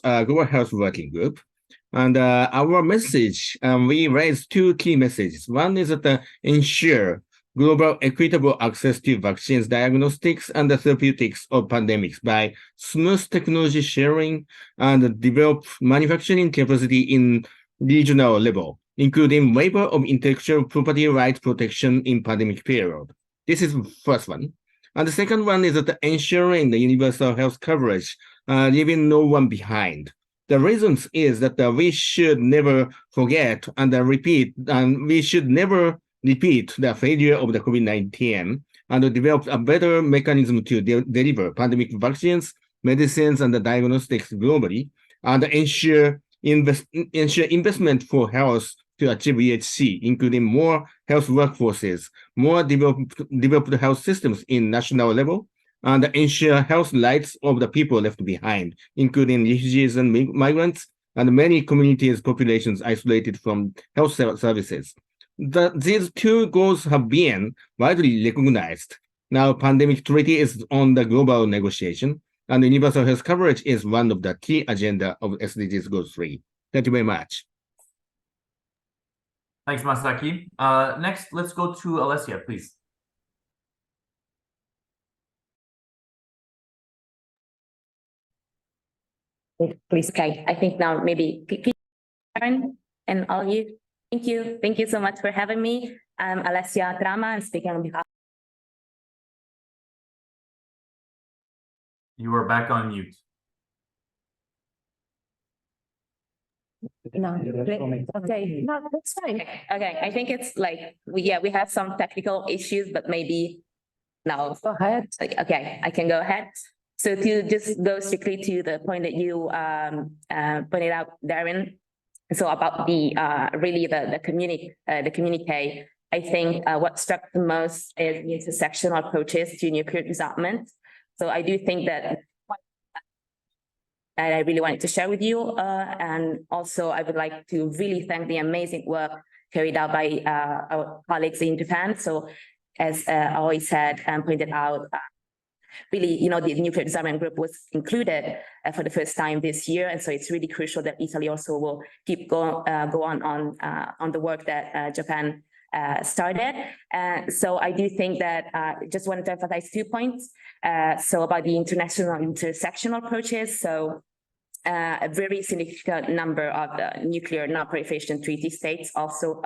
Global Health Working Group. And our message, we raised two key messages. One is that ensure global equitable access to vaccines, diagnostics, and the therapeutics of pandemics by smooth technology sharing and develop manufacturing capacity in regional level, including waiver of intellectual property rights protection in pandemic period. This is the first one. And the second one is that ensuring the universal health coverage, leaving no one behind. The reasons is that we should never forget and repeat, and we should never repeat the failure of the COVID-19 and develop a better mechanism to deliver pandemic vaccines, medicines, and the diagnostics globally, and ensure investment for health to achieve EHC, including more health workforces, more developed health systems in national level, and ensure health rights of the people left behind, including refugees and migrants, and many communities, populations isolated from health services. These two goals have been widely recognized. Now, pandemic treaty is on the global negotiation, and universal health coverage is one of the key agenda of SDGs Goal 3. Thank you very much. Thanks, Masaki. Next, let's go to Alessia, please. Please, okay. I think now maybe Karen and all you. Thank you. Thank you so much for having me. I'm Alessia Trama. I'm speaking on behalf. You are back on mute. No, okay, no, that's fine. Okay, I think it's like we have some technical issues, but maybe now go ahead. Okay, I can go ahead. So to just go strictly to the point that you pointed out, Darren. So about the really the communique, I think what struck the most is the intersectional approaches to nuclear disarmament. So I do think that I really wanted to share with you, and also I would like to really thank the amazing work carried out by our colleagues in Japan. So as I always said and pointed out, really, you know, the nuclear disarmament group was included for the first time this year, and so it's really crucial that Italy also will keep go on the work that Japan started. So I do think that just wanted to emphasize 2 points. So about the international intersectional approaches. So a very significant number of the nuclear non-proliferation treaty states also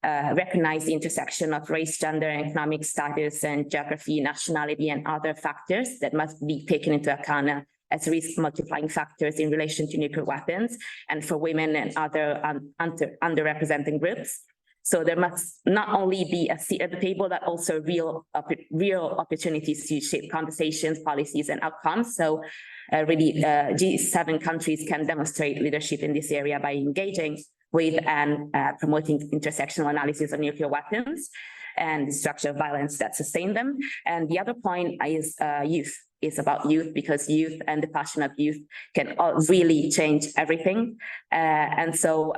recognize the intersection of race, gender, economic status, and geography, nationality, and other factors that must be taken into account as risk multiplying factors in relation to nuclear weapons and for women and other underrepresented groups. So there must not only be a seat at the table, but also real opportunities to shape conversations, policies, and outcomes. So really, G7 countries can demonstrate leadership in this area by engaging with and promoting intersectional analysis of nuclear weapons and the structure of violence that sustain them. And the other point is youth. It's about youth, because youth and the passion of youth can really change everything. And so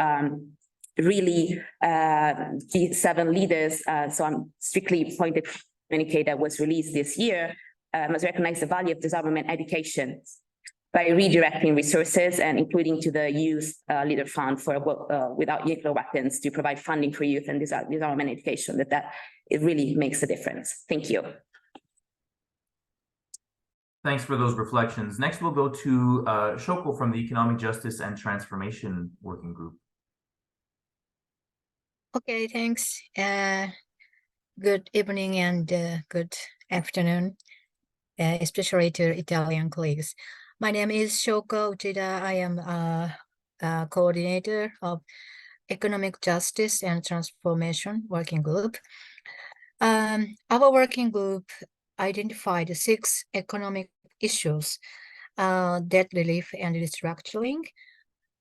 really, G7 leaders, so I'm strictly pointed communique that was released this year, must recognize the value of disarmament education by redirecting resources and including to the Youth Leader Fund for without nuclear weapons to provide funding for youth and disarmament education, that it really makes a difference. Thank you. Thanks for those reflections. Next, we'll go to Shoko from the Economic Justice and Transformation Working Group. Okay, thanks. Good evening and good afternoon, especially to Italian colleagues. My name is Shoko Uchida. I am a coordinator of Economic Justice and Transformation Working Group. Our working group identified 6 economic issues: debt relief and restructuring,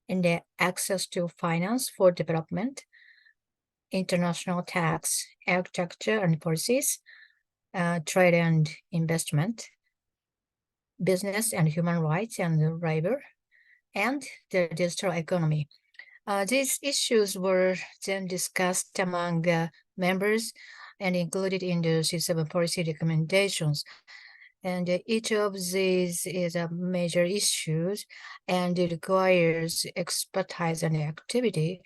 and the access to finance for development, international tax architecture and policies, trade and investment, business and human rights and labor, and the digital economy. These issues were then discussed among members and included in the C7 policy recommendations. And each of these is a major issue and it requires expertise and activity.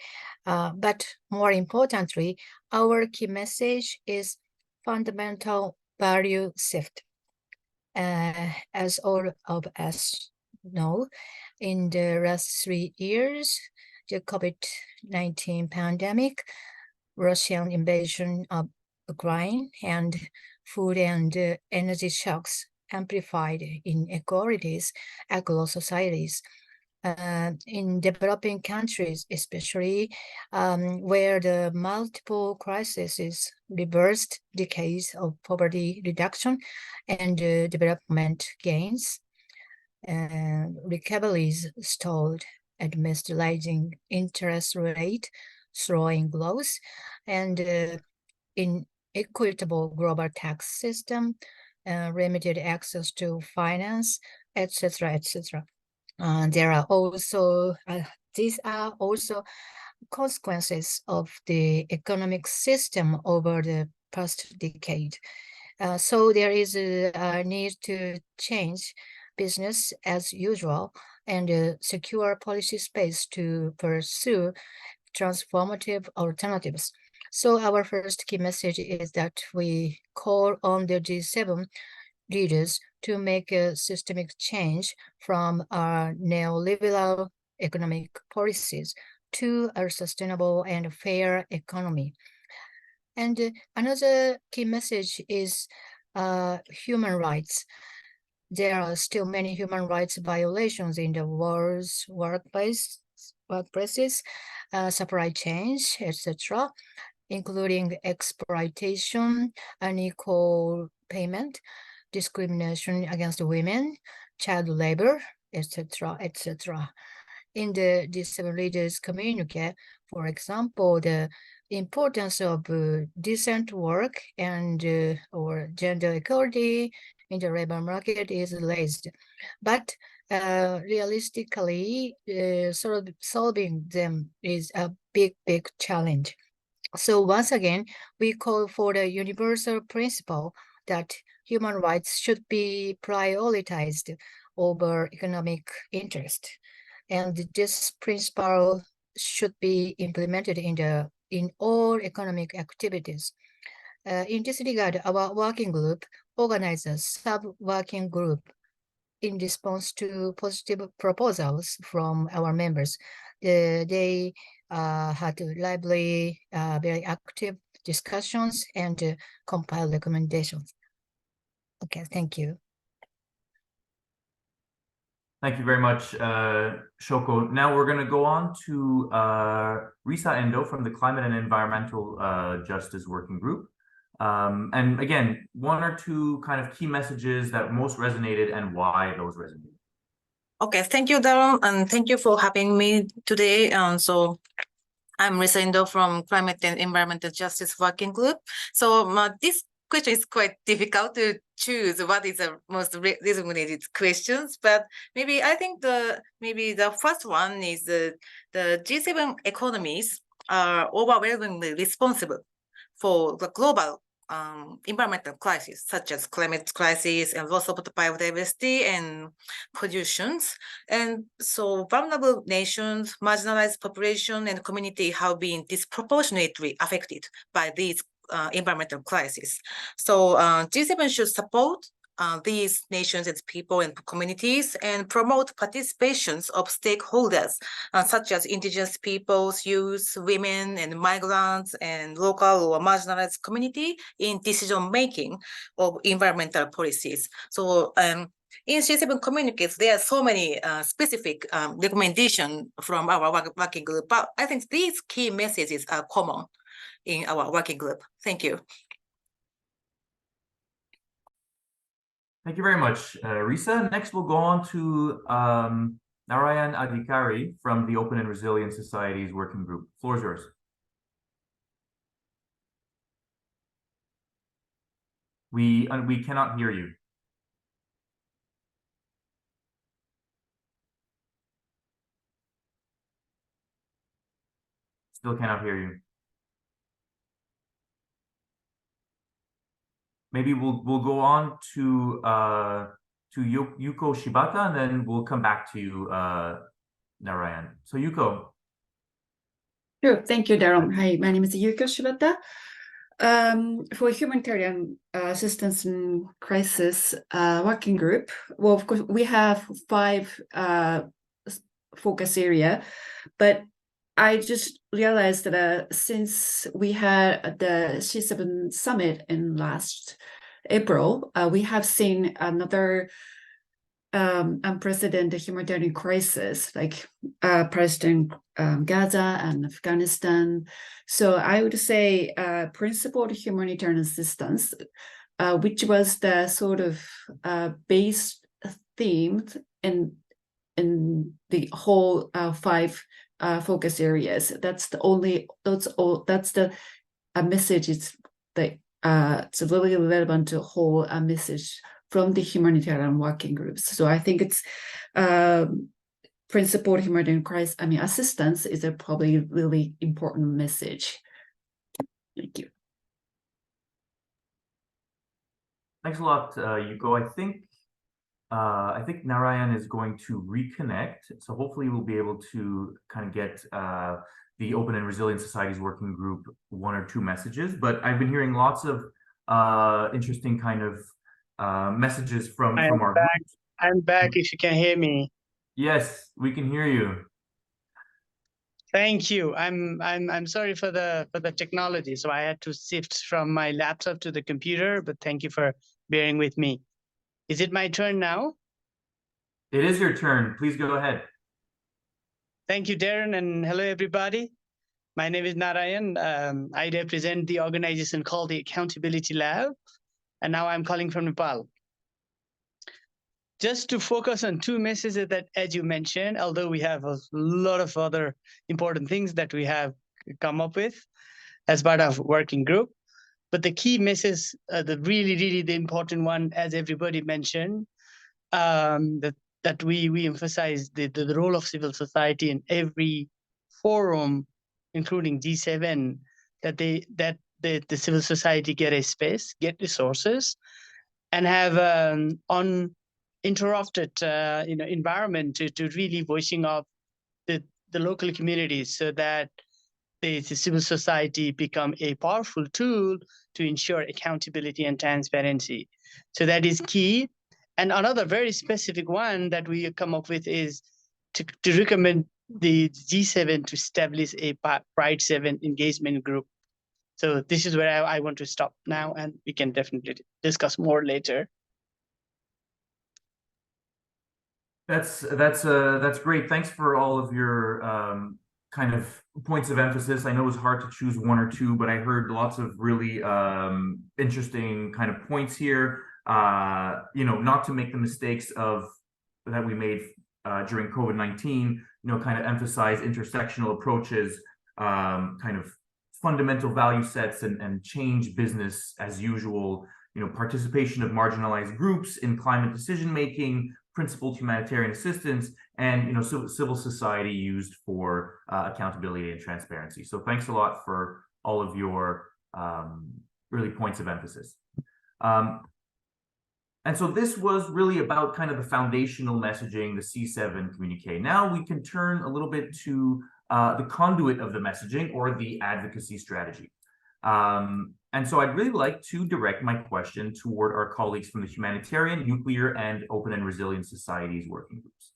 But more importantly, our key message is fundamental value shift. As all of us know, in the last 3 years, the COVID-19 pandemic, Russian invasion of Ukraine, and food and energy shocks amplified inequalities across societies. In developing countries, especially where the multiple crises reversed decades of poverty reduction and development gains, recoveries stalled amidst rising interest rate, slowing growth, and inequitable global tax system, limited access to finance, etc., etc. There are also these are also consequences of the economic system over the past decade. So there is a need to change business as usual and secure policy space to pursue transformative alternatives. So our first key message is that we call on the G7 leaders to make a systemic change from our neoliberal economic policies to a sustainable and fair economy. And another key message is human rights. There are still many human rights violations in the world's workplaces, supply chains, etc., including exploitation, unequal payment, discrimination against women, child labor, etc., etc. In the G7 leaders communique, for example, the importance of decent work and or gender equality in the labor market is raised, but realistically, solving them is a big challenge. So once again, we call for the universal principle that human rights should be prioritized over economic interest. And this principle should be implemented in all economic activities. In this regard, our working group organized a sub-working group in response to positive proposals from our members. They had lively, very active discussions and compiled recommendations. Okay, thank you. Thank you very much, Shoko. Now we're going to go on to Risa Endo from the Climate and Environmental Justice Working Group. And again, 1 or 2 kind of key messages that most resonated and why those resonated. Okay, thank you, Daron, and thank you for having me today. So I'm Risa Endo from Climate and Environmental Justice Working Group. So this question is quite difficult to choose what is the most resonated questions, but maybe I think the first one is the G7 economies are overwhelmingly responsible for the global environmental crisis, such as climate crisis and loss of biodiversity and positions. And so vulnerable nations, marginalized population, and community have been disproportionately affected by these environmental crises. So G7 should support these nations and people and communities and promote participations of stakeholders such as indigenous peoples, youth, women, and migrants, and local or marginalized community in decision-making of environmental policies. So in G7 communiques, there are so many specific recommendations from our working group, but I think these key messages are common in our working group. Thank you. Thank you very much, Risa. Next, we'll go on to Narayan Adhikari from the Open and Resilient Societies Working Group. Floor is yours. We cannot hear you. Still cannot hear you. Maybe we'll go on to Yuko Shibata, and then we'll come back to you, Narayan. So Yuko. Sure. Thank you, Daryl. Hi, my name is Yuko Shibata. For humanitarian assistance in crisis working group, well, of course, we have 5 focus area, but I just realized that since we had the G7 summit in last April, we have seen another unprecedented humanitarian crisis, like Palestine, Gaza, and Afghanistan. So I would say principled humanitarian assistance, which was the sort of base theme in the whole 5 focus areas. That's the message. It's really relevant to whole message from the humanitarian working groups. So I think it's principled humanitarian crisis. I mean, assistance is a probably really important message. Thank you. Thanks a lot, Yuko. I think Narayan is going to reconnect. So hopefully we'll be able to kind of get the Open and Resilient Societies Working Group 1 or 2 messages. But I've been hearing lots of interesting kind of messages from our group. I'm back if you can hear me. Yes, we can hear you. Thank you. I'm sorry for the technology. So I had to shift from my laptop to the computer, but thank you for bearing with me. Is it my turn now? It is your turn. Please go ahead. Thank you, Darren, and hello, everybody. My name is Narayan. I represent the organization called the Accountability Lab, and now I'm calling from Nepal. Just to focus on 2 messages that, as you mentioned, although we have a lot of other important things that we have come up with as part of working group, but the key message, the really the important one, as everybody mentioned, that we emphasize the role of civil society in every forum, including G7, that the civil society get a space, get resources, and have uninterrupted environment to really voicing up the local communities, so that the civil society become a powerful tool to ensure accountability and transparency. So that is key. And another very specific one that we come up with is to recommend the G7 to establish a Pride 7 engagement group. So this is where I want to stop now, and we can definitely discuss more later. That's great. Thanks for all of your kind of points of emphasis. I know it was hard to choose 1 or 2, but I heard lots of really interesting kind of points here. Not to make the mistakes that we made during COVID-19, kind of emphasize intersectional approaches, kind of fundamental value sets, and change business as usual, participation of marginalized groups in climate decision-making, principled humanitarian assistance, and civil society used for accountability and transparency. So thanks a lot for all of your really points of emphasis. And so this was really about kind of the foundational messaging, the C7 communique. Now we can turn a little bit to the conduit of the messaging or the advocacy strategy. And so I'd really like to direct my question toward our colleagues from the Humanitarian, Nuclear, and Open and Resilient Societies working groups.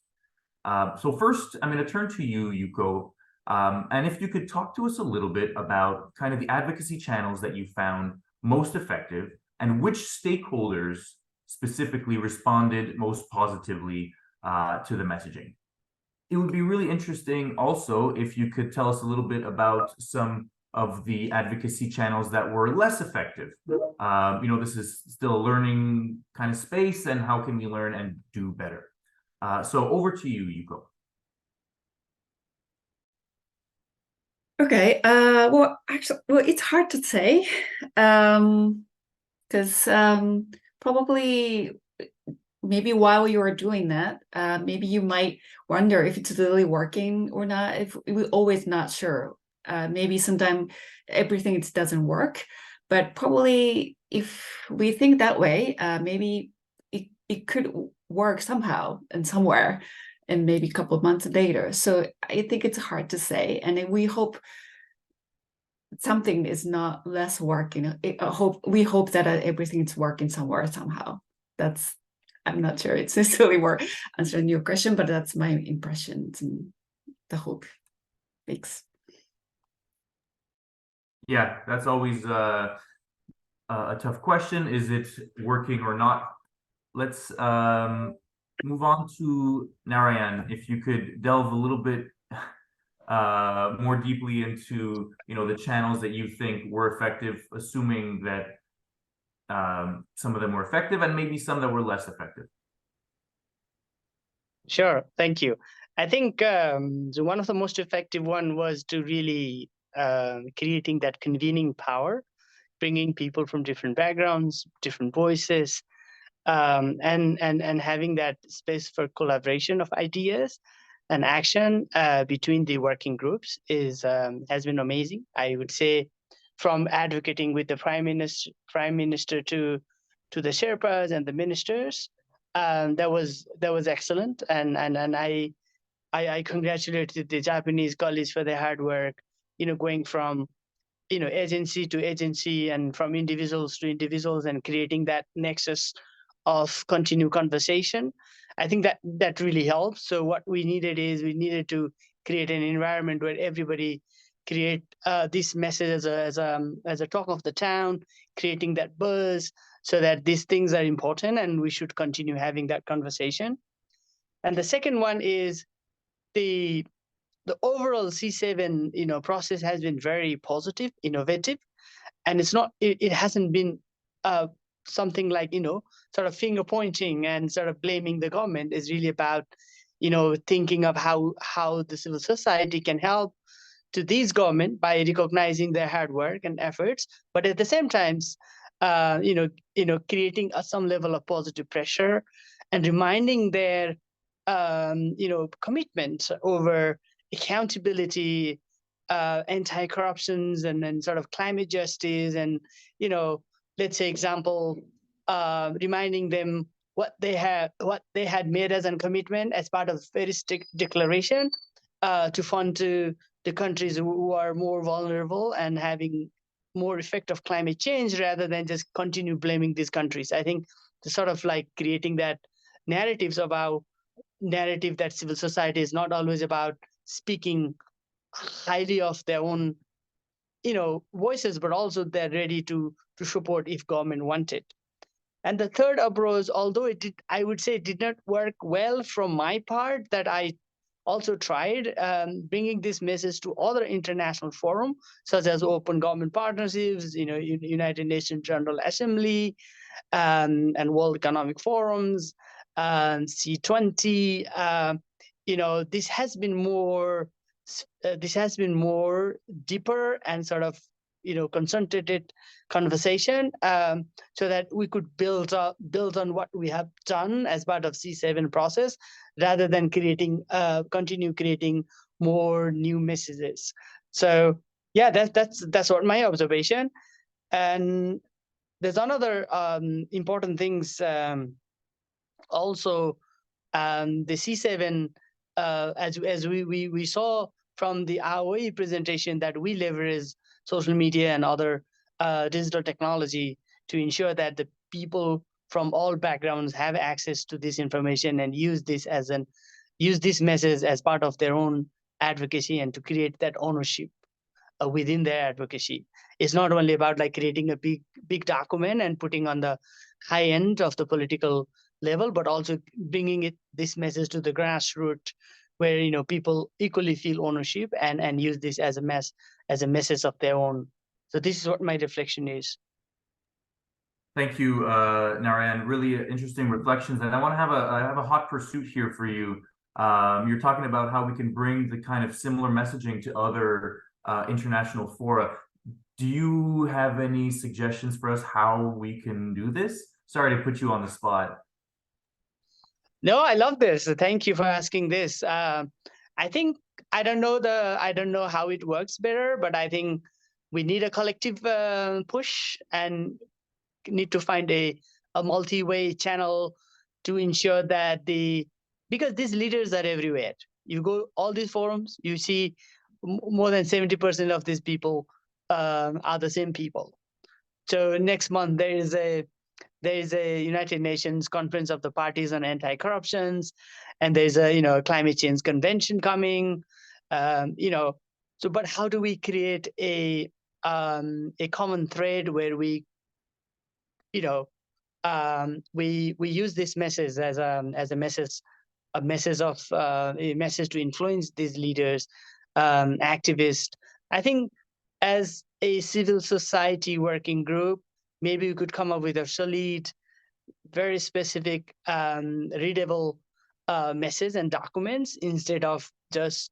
So first, I'm going to turn to you, Yuko. And if you could talk to us a little bit about kind of the advocacy channels that you found most effective and which stakeholders specifically responded most positively to the messaging. It would be really interesting also if you could tell us a little bit about some of the advocacy channels that were less effective. This is still a learning kind of space, and how can we learn and do better? So over to you, Yuko. Okay. Well, actually, it's hard to say, because probably maybe while you are doing that, maybe you might wonder if it's really working or not. If we're always not sure. Maybe sometimes everything doesn't work, but probably if we think that way, maybe it could work somehow and somewhere, and maybe a couple of months later. So I think it's hard to say, and we hope something is not less working. We hope that everything is working somewhere somehow. I'm not sure it's necessarily answering your question, but that's my impression and the hope. Thanks. Yeah, that's always a tough question. Is it working or not? Let's move on to Narayan. If you could delve a little bit more deeply into the channels that you think were effective, assuming that some of them were effective and maybe some that were less effective. Sure, thank you. I think so one of the most effective one was to really creating that convening power, bringing people from different backgrounds, different voices, and having that space for collaboration of ideas and action between the working groups has been amazing. I would say, from advocating with the prime minister to the Sherpas and the ministers, that was excellent, and I congratulated the Japanese colleagues for their hard work. Going from agency to agency and from individuals to individuals and creating that nexus of continued conversation. I think that really helps. So what we needed to create an environment where everybody create this message as a talk of the town, creating that buzz so that these things are important and we should continue having that conversation. And the second one is the overall C7 process has been very positive, innovative, and it hasn't been something like sort of finger pointing and sort of blaming the government. Is really about thinking of how the civil society can help to these government by recognizing their hard work and efforts, but at the same time creating some level of positive pressure and reminding their commitment over accountability, anti-corruptions, and then sort of climate justice, and let's say example, reminding them what they had made as a commitment as part of very strict declaration to fund to the countries who are more vulnerable and having more effect of climate change, rather than just continue blaming these countries. I think the sort of like creating that narrative that civil society is not always about speaking highly of their own voices, but also they're ready to support if government wanted. And the third approach, although I would say it did not work well from my part, that I also tried bringing this message to other international forums, such as Open Government Partnerships, United Nations General Assembly, and World Economic Forums, C20. This has been more deeper and sort of concentrated conversation, so that we could build on what we have done as part of C7 process, rather than continue creating more new messages. So yeah, that's what my observation. And there's another important things also the C7, as we saw from the ROE presentation, that we leverage social media and other digital technology to ensure that the people from all backgrounds have access to this information and use this message as part of their own advocacy and to create that ownership within their advocacy. It's not only about like creating a big document and putting on the high end of the political level, but also bringing this message to the grassroots, where people equally feel ownership and use this as a message of their own. So this is what my reflection is. Thank you, Narayan. Really interesting reflections, and I have a hot pursuit here for you. You're talking about how we can bring the kind of similar messaging to other international fora. Do you have any suggestions for us how we can do this? Sorry to put you on the spot. No, I love this. Thank you for asking this. I think I don't know how it works better, but I think we need a collective push and need to find a multi-way channel to ensure that because these leaders are everywhere. You go all these forums, you see more than 70% of these people are the same people. So next month there is a United Nations Conference of the Parties on Anti-Corruptions, and there's a climate change convention coming. So but how do we create a common thread where we use this message as a message to influence these leaders, activists. I think as a civil society working group, maybe we could come up with a solid, very specific, readable message and documents instead of just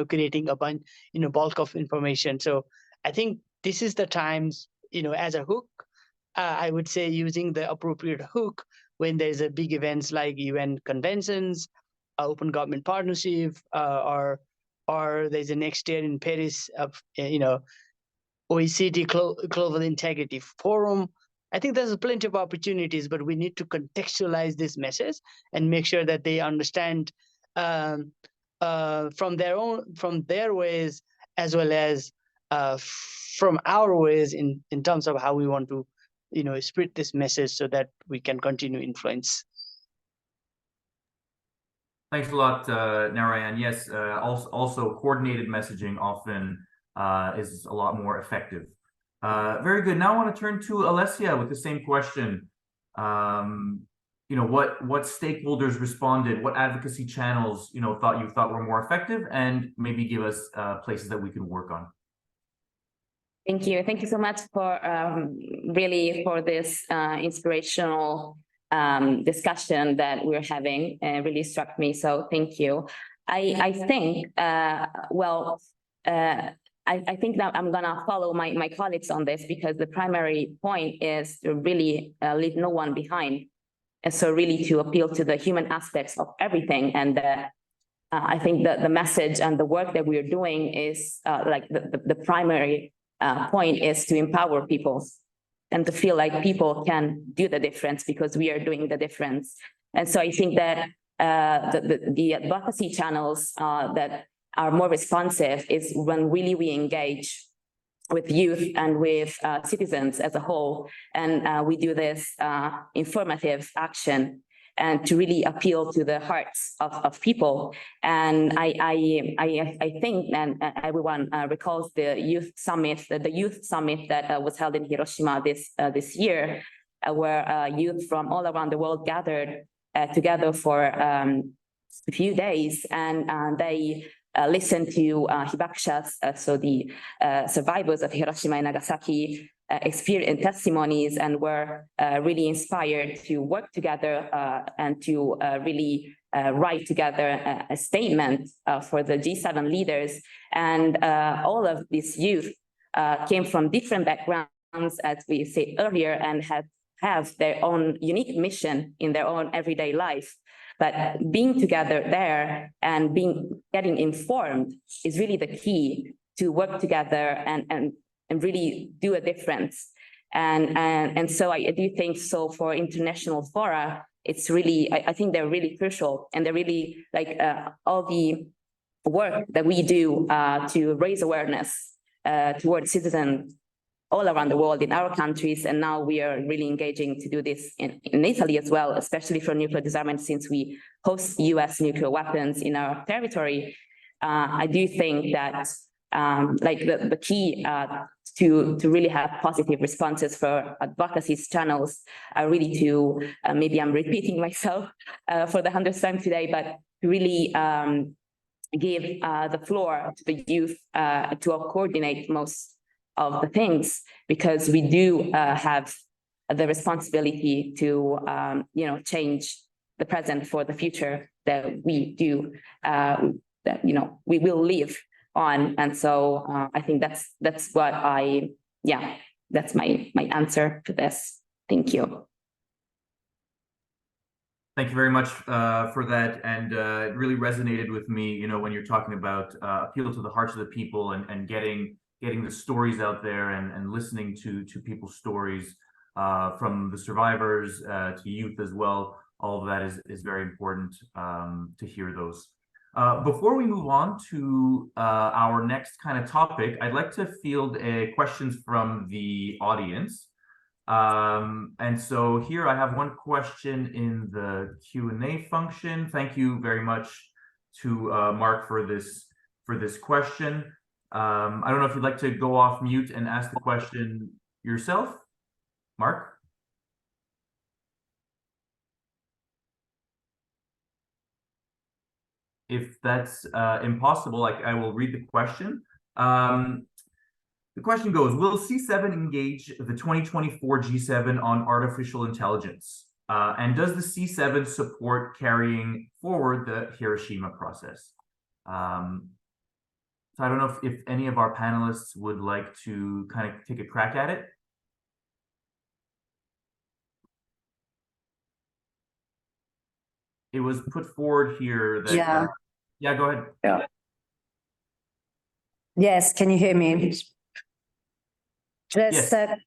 creating a bunch, bulk of information. So I think this is the times, as a hook. I would say using the appropriate hook when there's a big events like UN conventions, open government partnership, or there's a next year in Paris of OECD Global Integrity Forum. I think there's plenty of opportunities, but we need to contextualize this message and make sure that they understand from their ways as well as from our ways in terms of how we want to spread this message so that we can continue influence. Thanks a lot, Narayan. Yes, also coordinated messaging often is a lot more effective. Very good. Now I want to turn to Alessia with the same question. What stakeholders responded? What advocacy channels you thought were more effective, and maybe give us places that we can work on. Thank you. Thank you so much for for this inspirational discussion that we're having. It really struck me. So thank you. I think I think that I'm gonna follow my colleagues on this, because the primary point is to really leave no one behind. And so really to appeal to the human aspects of everything. And I think that the message and the work that we're doing is the primary point is to empower people and to feel like people can do the difference because we are doing the difference. And so I think that the advocacy channels that are more responsive is when really we engage with youth and with citizens as a whole, and we do this informative action and to really appeal to the hearts of people. And I think, and everyone recalls the youth summit that was held in Hiroshima this year, where youth from all around the world gathered together for a few days, and they listened to hibakshas, so the survivors of Hiroshima and Nagasaki, experience testimonies, and were really inspired to work together and to really write together a statement for the G7 leaders. And all of these youth came from different backgrounds, as we said earlier, and have their own unique mission in their own everyday life. But being together there and getting informed is really the key to work together and really do a difference. And so I do think so for international fora, it's really, I think they're really crucial, and they're really like all the work that we do to raise awareness towards citizens all around the world in our countries. And now we are really engaging to do this in Italy as well, especially for nuclear disarmament, since we host US nuclear weapons in our territory. I do think that like the key to really have positive responses for advocacy channels are really to, maybe I'm repeating myself for the 100th time today, but to really give the floor to the youth to coordinate most of the things, because we do have the responsibility to, change the present for the future that we do, that, we will live on. And so I think that's what that's my answer to this. Thank you. Thank you very much for that, and it really resonated with me. When you're talking about appeal to the hearts of the people and getting the stories out there and listening to people's stories, from the survivors to youth as well. All of that is very important to hear those. Before we move on to our next kind of topic, I'd like to field questions from the audience. And so here I have one question in the Q&A function. Thank you very much to Mark for this question. I don't know if you'd like to go off mute and ask the question yourself, Mark. If that's impossible, I will read the question. The question goes, will C7 engage the 2024 G7 on artificial intelligence? And does the C7 support carrying forward the Hiroshima process? So I don't know if any of our panelists would like to kind of take a crack at it. It was put forward here that yeah, go ahead. Yeah. Yes, can you hear me? Just a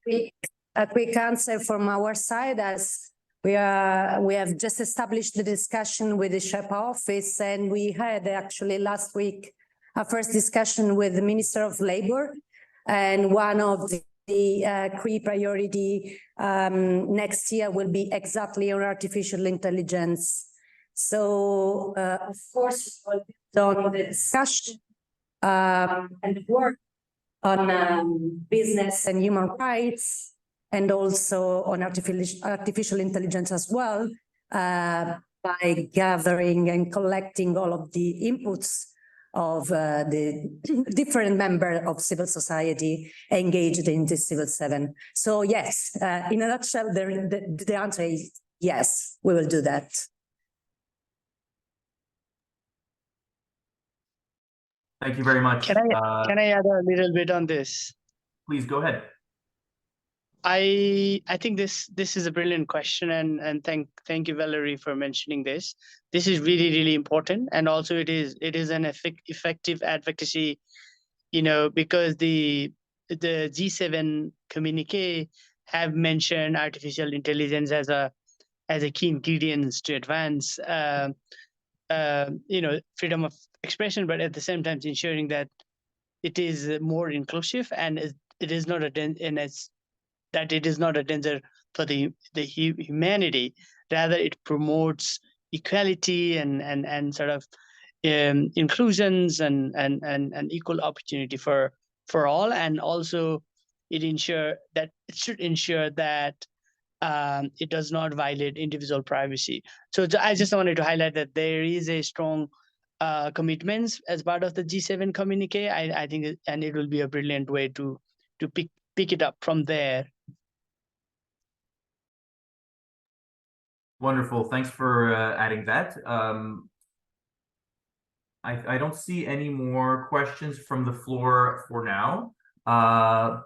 quick answer from our side, as we have just established the discussion with the SHEPA office, and we had actually last week a first discussion with the Minister of Labor, and one of the key priority next year will be exactly on artificial intelligence. So of course, on the discussion and work on business and human rights, and also on artificial intelligence as well, by gathering and collecting all of the inputs of the different members of civil society engaged in the Civil 7. So yes, in a nutshell, the answer is yes, we will do that. Thank you very much. Can I add a little bit on this? Please go ahead. I think this is a brilliant question, and thank you, Valerie, for mentioning this. This is really important, and also it is an effective advocacy, because the G7 communique have mentioned artificial intelligence as a key ingredient to advance freedom of expression, but at the same time ensuring that it is more inclusive, and it is not a danger for the humanity. Rather, it promotes equality and sort of inclusions and equal opportunity for all, and also it should ensure that it does not violate individual privacy. So I just wanted to highlight that there is a strong commitments as part of the G7 communique. I think, and it will be a brilliant way to pick it up from there. Wonderful. Thanks for adding that. I don't see any more questions from the floor for now.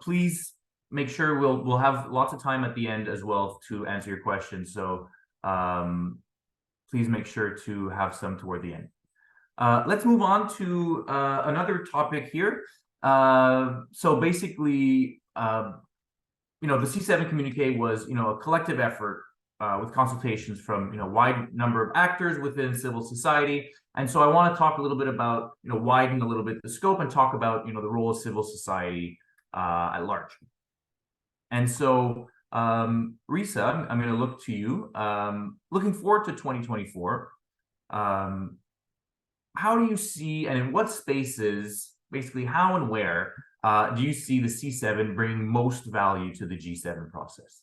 Please make sure we'll have lots of time at the end as well to answer your questions. So please make sure to have some toward the end. Let's move on to another topic here. So basically, the C7 communique was, a collective effort with consultations from wide number of actors within civil society. And so I want to talk a little bit about widen a little bit the scope and talk about the role of civil society at large. And so Risa, I'm going to look to you. Looking forward to 2024. How do you see, and in what spaces, basically how and where do you see the C7 bringing most value to the G7 process?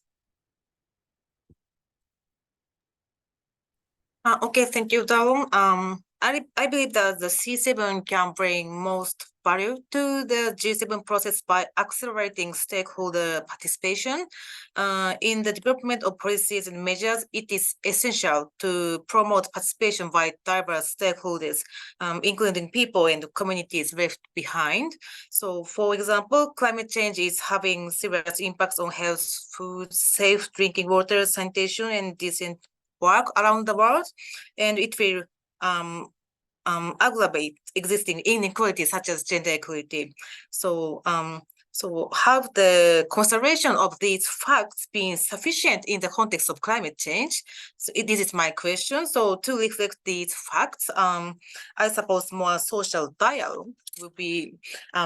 Okay, thank you, Darren. I believe that the C7 can bring most value to the G7 process by accelerating stakeholder participation. In the development of policies and measures, it is essential to promote participation by diverse stakeholders, including people and communities left behind. So, for example, climate change is having serious impacts on health, food, safe drinking water, sanitation, and decent work around the world, and it will aggravate existing inequalities such as gender equality. So have the consideration of these facts been sufficient in the context of climate change? So this is my question. So to reflect these facts, I suppose more social dialogue will be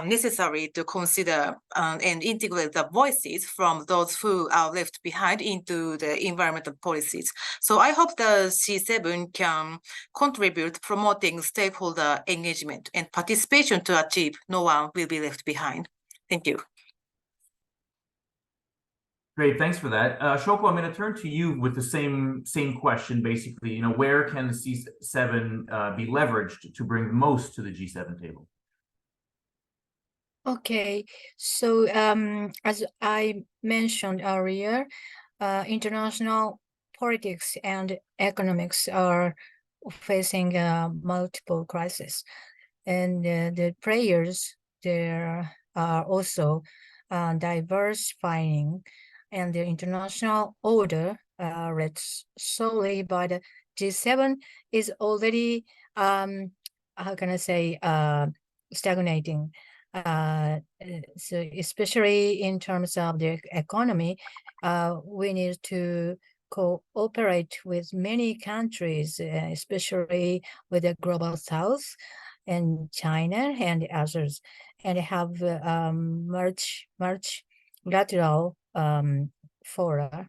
necessary to consider and integrate the voices from those who are left behind into the environmental policies. So I hope the C7 can contribute promoting stakeholder engagement and participation to achieve no one will be left behind. Thank you. Great, thanks for that. Shoko, I'm going to turn to you with the same question, basically. Where can the C7 be leveraged to bring most to the G7 table? Okay, so as I mentioned earlier, international politics and economics are facing multiple crises, and the players there are also diversifying, and the international order led solely by the G7 is already how can I say stagnating. So especially in terms of the economy, we need to cooperate with many countries, especially with the global south and China and others, and have multilateral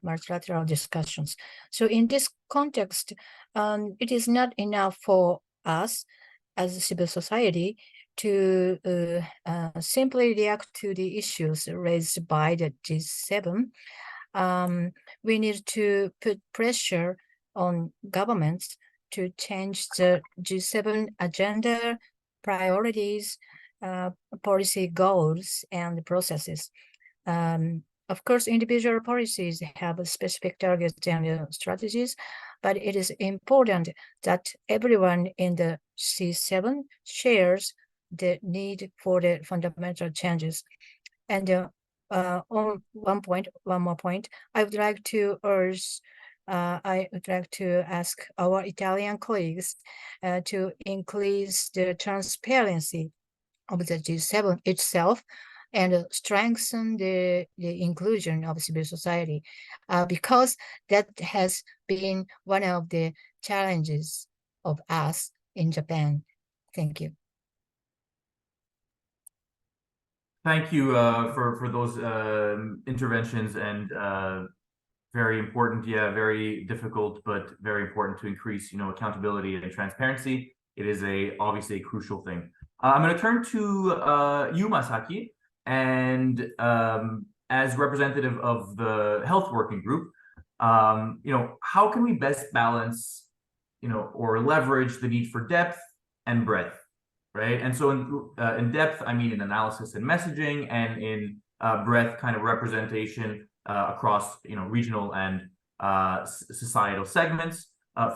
multilateral discussions. So in this context, it is not enough for us as a civil society to simply react to the issues raised by the G7. We need to put pressure on governments to change the G7 agenda, priorities, policy goals, and processes. Of course, individual policies have specific targets and strategies, but it is important that everyone in the C7 shares the need for the fundamental changes. And on one more point, I would like to ask our Italian colleagues to increase the transparency of the G7 itself and strengthen the inclusion of civil society, because that has been one of the challenges of us in Japan. Thank you. Thank you for those interventions, and very important, very difficult, but very important to increase, accountability and transparency. It is obviously a crucial thing. I'm going to turn to you, Masaki, and as representative of the health working group, how can we best balance, or leverage the need for depth and breadth? Right. And so in depth, I mean in analysis and messaging, and in breadth kind of representation across regional and societal segments.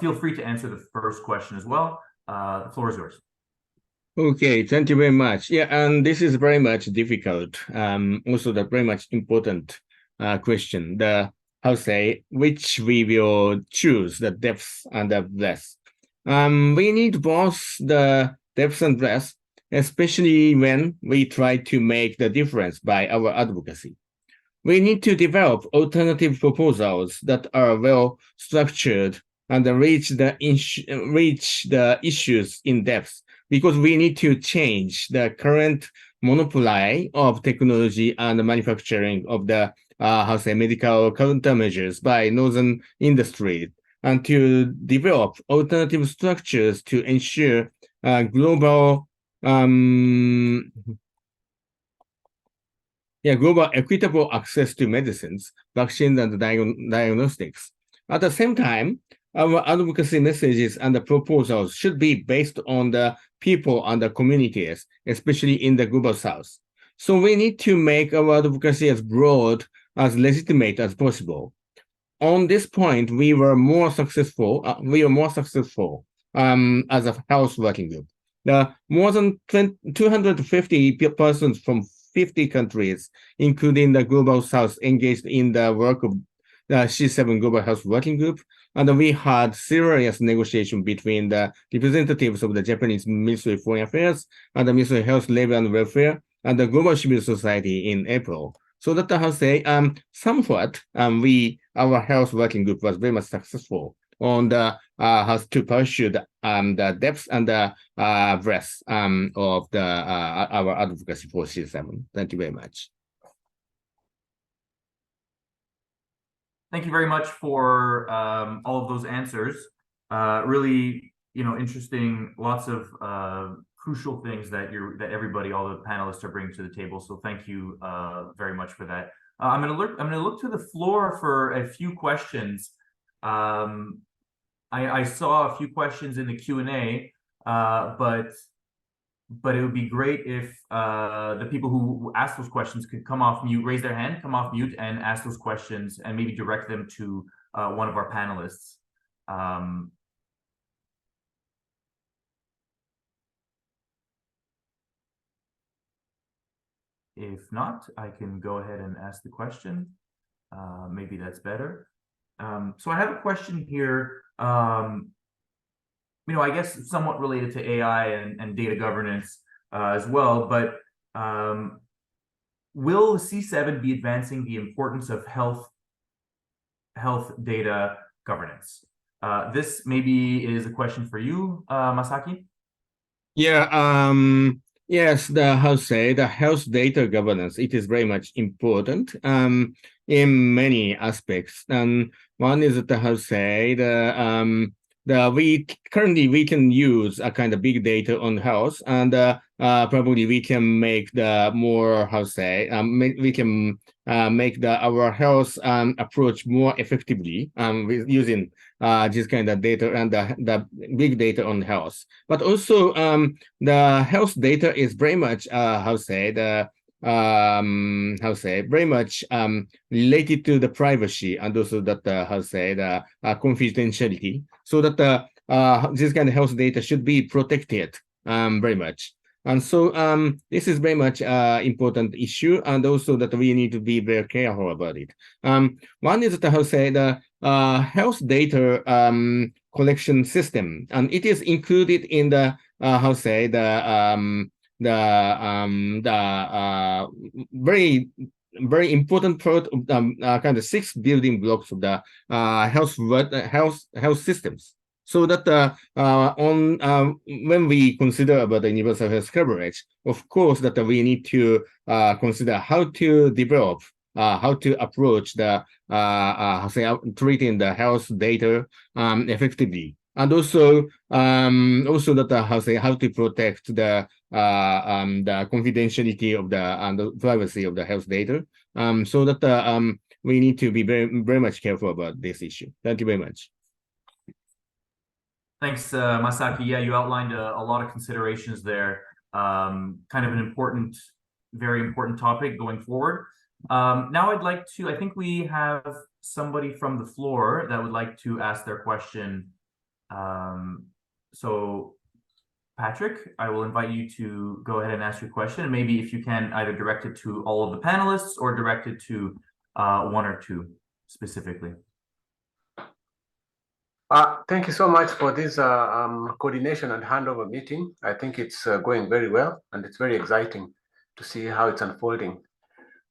Feel free to answer the first question as well. The floor is yours. Okay, thank you very much. Yeah, and this is very much difficult. Also the very much important question, which we will choose, the depth and the breadth. We need both the depth and breadth, especially when we try to make the difference by our advocacy. we need to develop alternative proposals that are well structured and reach the issues in depth, because we need to change the current monopoly of technology and manufacturing of the medical countermeasures by northern industry, and to develop alternative structures to ensure global equitable access to medicines, vaccines, and diagnostics. At the same time, our advocacy messages and the proposals should be based on the people and the communities, especially in the global south. So we need to make our advocacy as broad, as legitimate as possible. On this point, we were more successful. As a health working group. More than 250 persons from 50 countries, including the Global South, engaged in the work of the C7 Global Health Working Group, and we had serious negotiation between the representatives of the Japanese Ministry of Foreign Affairs and the Ministry of Health, Labor and Welfare, and the Global Civil Society in April. So that somewhat our health working group was very much successful on the how to pursue the depth and the breadth of the our advocacy for C7. Thank you very much. Thank you very much for all of those answers. Really, interesting. Lots of crucial things that everybody, all the panelists, are bringing to the table. So thank you very much for that. I'm gonna look to the floor for a few questions. I saw a few questions in the Q&A, but it would be great if the people who asked those questions could come off mute, raise their hand, come off mute, and ask those questions, and maybe direct them to one of our panelists. If not, I can go ahead and ask the question. Maybe that's better. So I have a question here. I guess somewhat related to AI and data governance as well, but will C7 be advancing the importance of health data governance? This maybe is a question for you, Masaki. Yeah, yes, the health data governance, it is very much important in many aspects. One is we can use a kind of big data on health, and probably we can make the more we can make our health approach more effectively with using this kind of data and the big data on health. But also the health data is very much very much related to the privacy, and also that the confidentiality, so that this kind of health data should be protected very much. And so this is very much important issue, and also that we need to be very careful about it. One is the health data collection system, and it is included in the very important part of kind of 6 building blocks of the health systems. So that when we consider about the universal health coverage, of course that we need to consider how to develop, how to approach the treating the health data effectively, and also that how to protect the confidentiality of the privacy of the health data, so that we need to be very much careful about this issue. Thank you very much. Thanks, Masaki. Yeah, you outlined a lot of considerations there. Kind of an very important topic going forward. Now I'd like to, I think we have somebody from the floor that would like to ask their question. So Patrick, I will invite you to go ahead and ask your question. And maybe if you can either direct it to all of the panelists or direct it to one or two specifically. Thank you so much for this coordination and handover meeting. I think it's going very well, and it's very exciting to see how it's unfolding.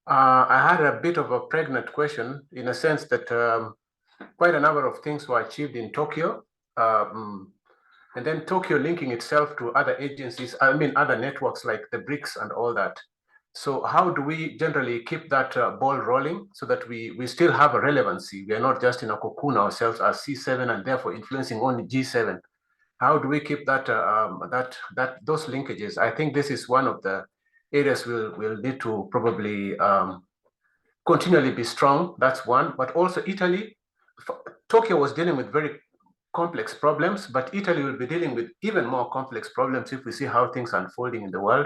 I had a bit of a pregnant question in a sense that quite a number of things were achieved in Tokyo. And then Tokyo linking itself to other agencies, I mean, other networks like the BRICS and all that. So how do we generally keep that ball rolling so that we still have a relevancy? We are not just in a cocoon ourselves as C7 and therefore influencing only G7. How do we keep that those linkages? I think this is one of the areas we'll need to probably continually be strong. That's one. But also Italy, Tokyo was dealing with very complex problems, but Italy will be dealing with even more complex problems if we see how things are unfolding in the world.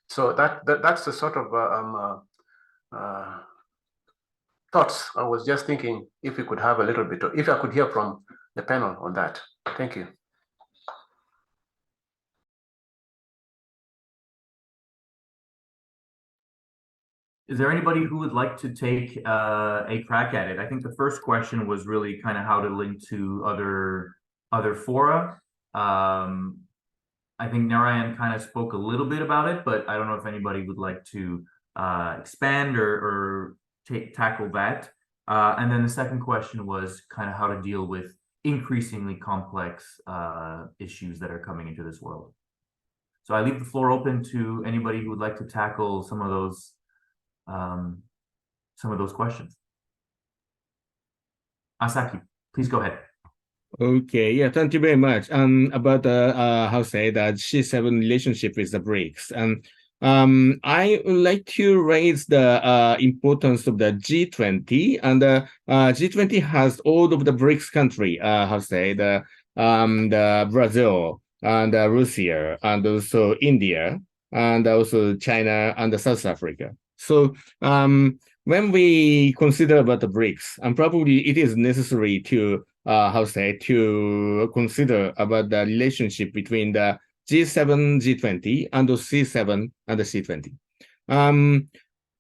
So that's the sort of thoughts. I was just thinking if we could have a little bit, if I could hear from the panel on that. Thank you. Is there anybody who would like to take a crack at it? I think the first question was really kind of how to link to other fora. I think Narayan kind of spoke a little bit about it, but I don't know if anybody would like to expand or tackle that. And then the second question was kind of how to deal with increasingly complex issues that are coming into this world. So I leave the floor open to anybody who would like to tackle some of those questions. Asaki, please go ahead. Okay, yeah, thank you very much. About how say that G7 relationship with the BRICS, I would like to raise the importance of the G20, and G20 has all of the BRICS country, how say the Brazil and Russia and also India and also China and South Africa. So when we consider about the BRICS, and probably it is necessary to to consider about the relationship between the G7, G20, and the C7 and the C20.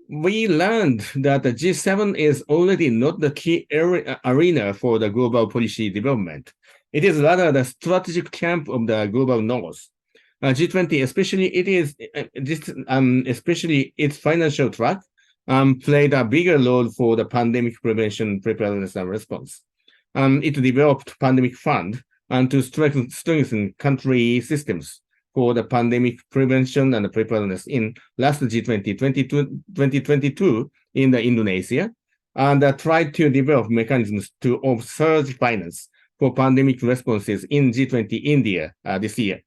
We learned that the G7 is already not the key arena for the global policy development. It is rather the strategic camp of the global north. G20, especially especially its financial track, played a bigger role for the pandemic prevention, preparedness, and response. It developed pandemic fund and to strengthen country systems for the pandemic prevention and preparedness in last G20 2022 in the Indonesia, and tried to develop mechanisms to surge finance for pandemic responses in G20 India this year.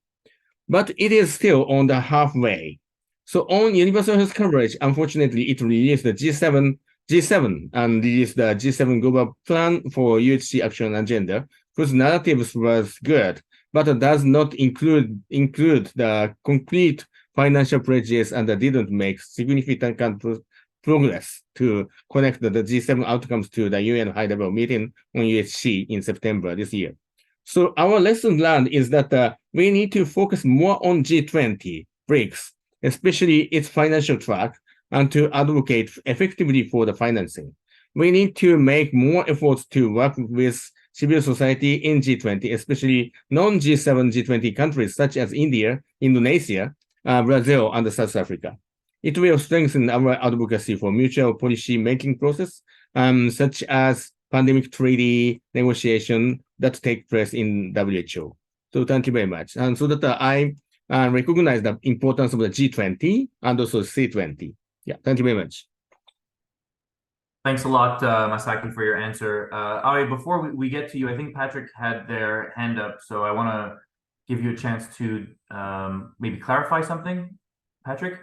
But it is still on the halfway. So on universal health coverage, unfortunately, it released the G7 and released the G7 global plan for UHC action agenda, whose narratives was good, but does not include the concrete financial pledges and didn't make significant progress to connect the G7 outcomes to the UN high-level meeting on UHC in September this year. So our lesson learned is that we need to focus more on G20, BRICS, especially its financial track, and to advocate effectively for the financing. We need to make more efforts to work with civil society in G20, especially non-G7, G20 countries such as India, Indonesia, Brazil, and South Africa. It will strengthen our advocacy for mutual policy making process, such as pandemic treaty negotiation that take place in WHO. So thank you very much. And so that I recognize the importance of the G20 and also C20. Yeah, thank you very much. Thanks a lot, Masaki, for your answer. Ari, before we get to you, I think Patrick had their hand up, so I want to give you a chance to maybe clarify something. Patrick?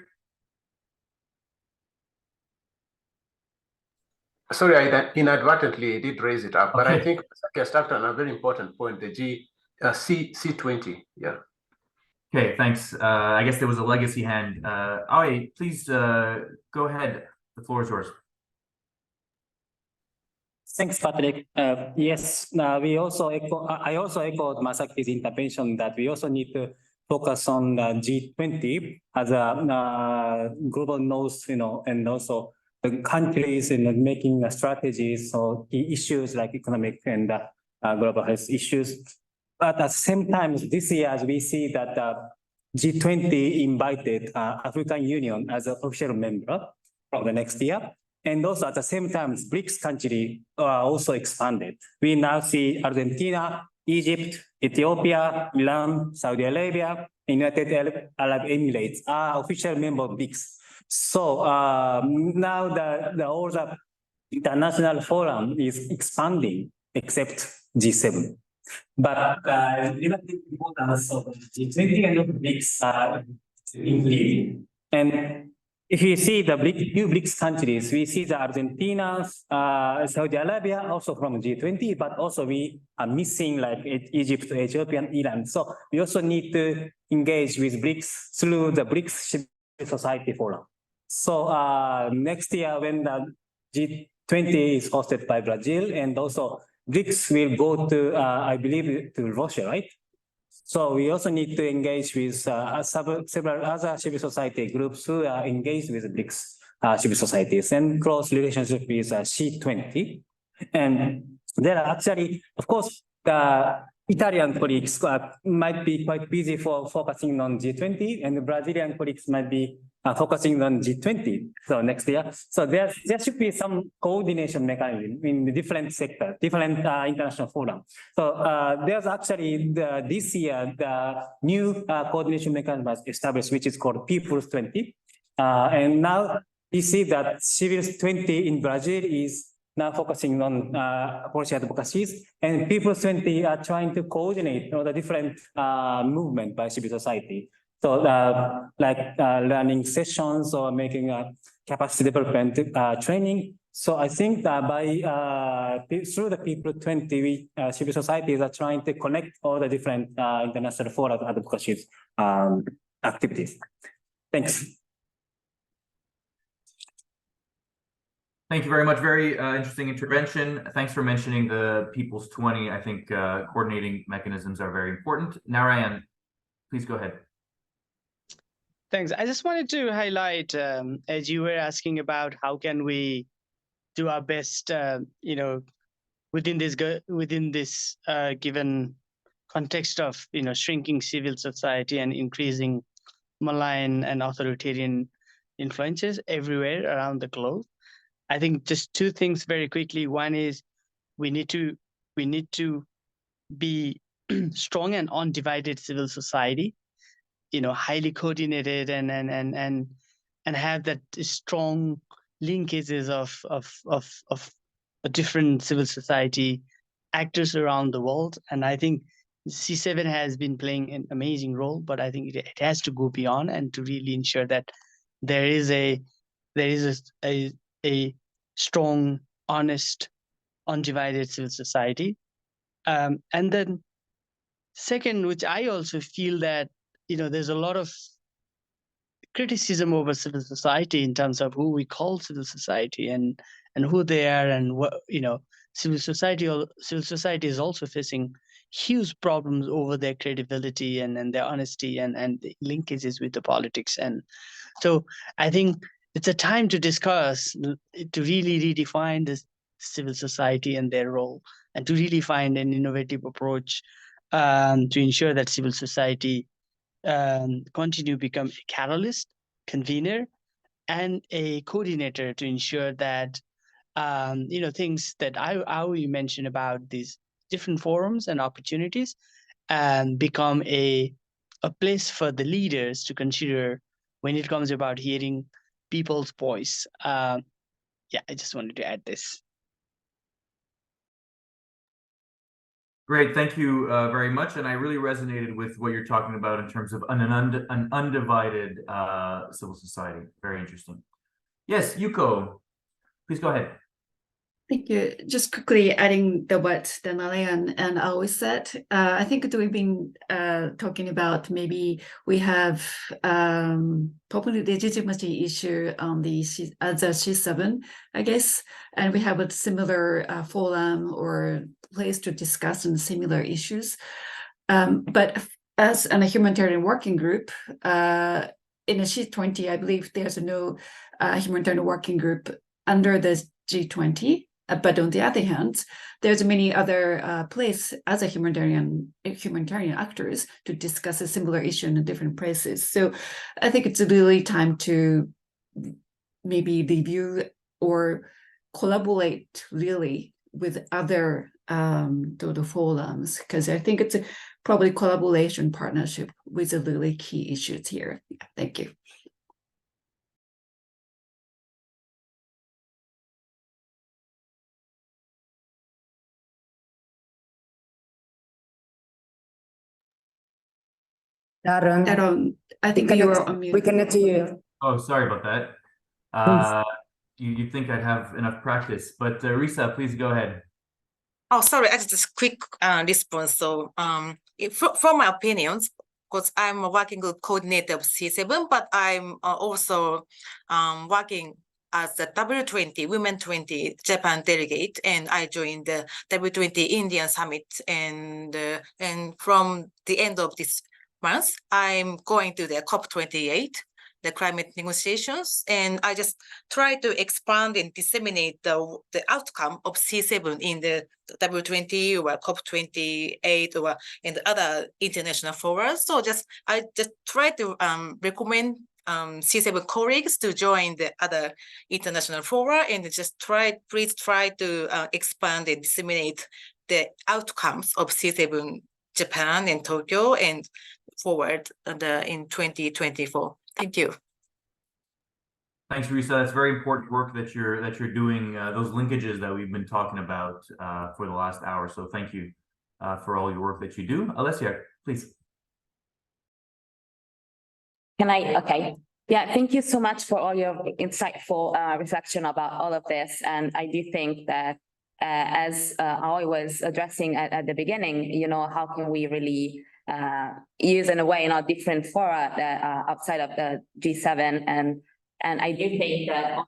Sorry, I inadvertently did raise it up, but I think Masaki has touched on a very important point, the C20, yeah. Okay, thanks. I guess there was a legacy hand. Ari, please go ahead. The floor is yours. Thanks, Patrick. Yes, I also echoed Masaki's intervention that we also need to focus on the G20 as a global north, and also the countries in making strategies or key issues like economic and global health issues. But at the same time, this year, as we see that G20 invited African Union as an official member, from the next year. And also at the same time, BRICS countries are also expanded. We now see Argentina, Egypt, Ethiopia, Iran, Saudi Arabia, United Arab Emirates are official members of BRICS. So now all the international forum is expanding except G7. But relatively important also G20 and BRICS are increasing. And if you see the new BRICS countries, we see the Argentina, Saudi Arabia also from G20, but also we are missing like Egypt, Ethiopia, and Iran. So we also need to engage with BRICS through the BRICS Civil Society Forum. So next year when the G20 is hosted by Brazil, and also BRICS will go to, I believe, to Russia, right? So we also need to engage with several other civil society groups who are engaged with BRICS civil societies and close relationship with C20. And there are actually, of course, the Italian colleagues might be quite busy for focusing on G20, and the Brazilian colleagues might be focusing on G20. So next year, so there should be some coordination mechanism in the different sectors, different international forums. So there's actually this year the new coordination mechanism was established, which is called People's 20, and now we see that Civil's 20 in Brazil is now focusing on policy advocacies, and People's 20 are trying to coordinate the different movement by civil society. So like learning sessions or making a capacity development training. So I think that by through the People 20, civil societies are trying to connect all the different international forum advocacy activities. Thanks. Thank you very much. Very interesting intervention. Thanks for mentioning the People's 20. I think coordinating mechanisms are very important. Narayan, please go ahead. Thanks. I just wanted to highlight, as you were asking about how can we do our best, within this given context of shrinking civil society and increasing malign and authoritarian influences everywhere around the globe. I think just two things very quickly. One is we need to be strong and undivided civil society, highly coordinated and have that strong linkages of different civil society actors around the world. And I think C7 has been playing an amazing role, but I think it has to go beyond and to really ensure that there is a strong, honest, undivided civil society. And then second, which I also feel that there's a lot of criticism over civil society in terms of who we call civil society and who they are, and what civil society is also facing huge problems over their credibility and their honesty and the linkages with the politics. And so I think it's a time to discuss, to really redefine this civil society and their role, and to really find an innovative approach to ensure that civil society continue to become a catalyst, convener, and a coordinator to ensure that things that I mentioned about these different forums and opportunities become a place for the leaders to consider when it comes about hearing people's voice. I just wanted to add this. Great, thank you very much. And I really resonated with what you're talking about in terms of an undivided civil society. Very interesting. Yes, Yuko, please go ahead. Thank you. Just quickly adding what Narayan and Aoi said. I think that we've been talking about maybe we have probably the legitimacy issue on the C7, I guess, and we have a similar forum or place to discuss on similar issues. But as a humanitarian working group, in the C20, I believe there's no humanitarian working group under the G20. But on the other hand, there's many other places as a humanitarian actors to discuss a similar issue in different places. So I think it's really time to maybe review or collaborate really with other the forums, because I think it's probably collaboration partnership with the really key issues here. Thank you. Darren, I think you are on mute. we cannot hear you. Oh, sorry about that. You'd think I'd have enough practice, but Risa, please go ahead. Oh, sorry, I just quick response. So, from my opinions, because I'm a working group coordinator of C7, but I'm also working as the W20 Women 20 Japan delegate, and I joined the W20 Indian Summit, and from the end of this month, I'm going to the COP28, the climate negotiations, and I just try to expand and disseminate the outcome of C7 in the W20 or COP28 or in the other international forums. So I just try to recommend C7 colleagues to join the other international fora, and just please try to expand and disseminate the outcomes of C7 Japan and Tokyo and forward in 2024. Thank you. Thanks, Risa. That's very important work that you're doing. Those linkages that we've been talking about for the last hour. So thank you for all your work that you do. Alessia, please. Can I? Okay. Yeah, thank you so much for all your insightful reflection about all of this. And I do think that as I was addressing at the beginning, you know, how can we really use in a way in our different fora that outside of the G7, and I do think that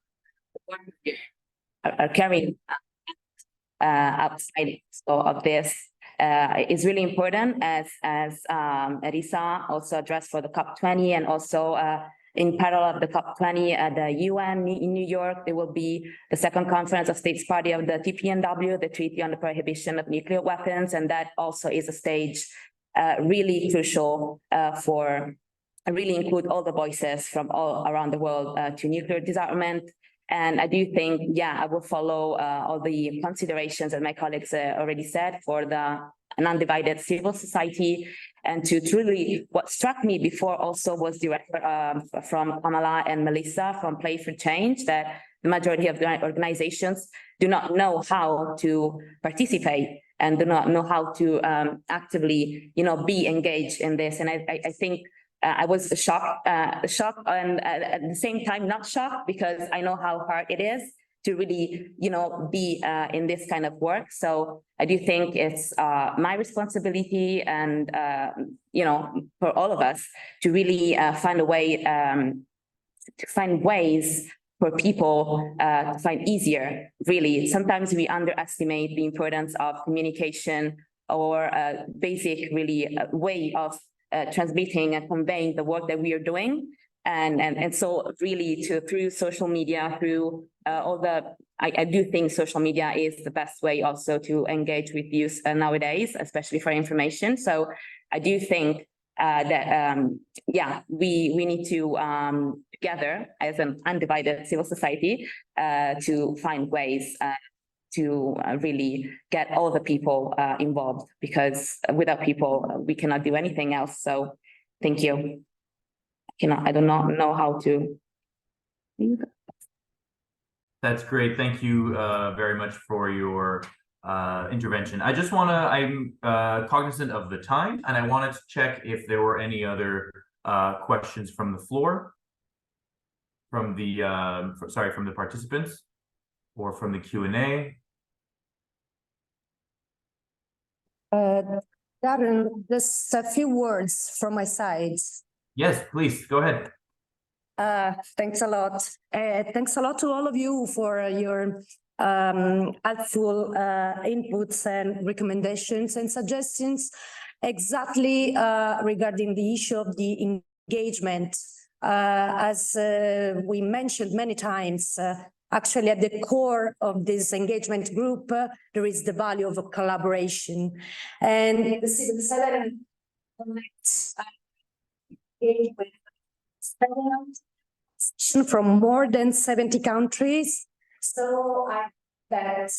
are carrying outside of this is really important, as Risa also addressed for the COP20, and also in parallel of the COP20 at the UN in New York, there will be the second conference of states party of the TPNW, the Treaty on the Prohibition of Nuclear Weapons, and that also is a stage really crucial for really include all the voices from all around the world to nuclear disarmament. And I do think, yeah, I will follow all the considerations that my colleagues already said for an undivided civil society. And to truly, what struck me before also was the from Kamala and Melissa from Play for Change, that the majority of the organizations do not know how to participate and do not know how to actively, you know, be engaged in this. And I think I was shocked, and at the same time not shocked, because I know how hard it is to really, you know, be in this kind of work. So I do think it's my responsibility, and you know, for all of us to really find a way to find ways for people to find easier. Really, sometimes we underestimate the importance of communication or basic really way of transmitting and conveying the work that we are doing. And so really through social media, through all the, I do think social media is the best way also to engage with youth nowadays, especially for information. So I do think that, yeah, we need to together as an undivided civil society to find ways to really get all the people involved, because without people, we cannot do anything else. So thank you. I do not know how to. That's great. Thank you very much for your intervention. I just want to, I'm cognizant of the time, and I wanted to check if there were any other questions from the floor, from the, from the participants, or from the Q&A. Darren, just a few words from my side. Yes, please, go ahead. Thanks a lot. Thanks a lot to all of you for your helpful inputs and recommendations and suggestions, exactly regarding the issue of the engagement. As we mentioned many times, actually at the core of this engagement group, there is the value of a collaboration. And the civil society connects engagement from more than 70 countries. So I that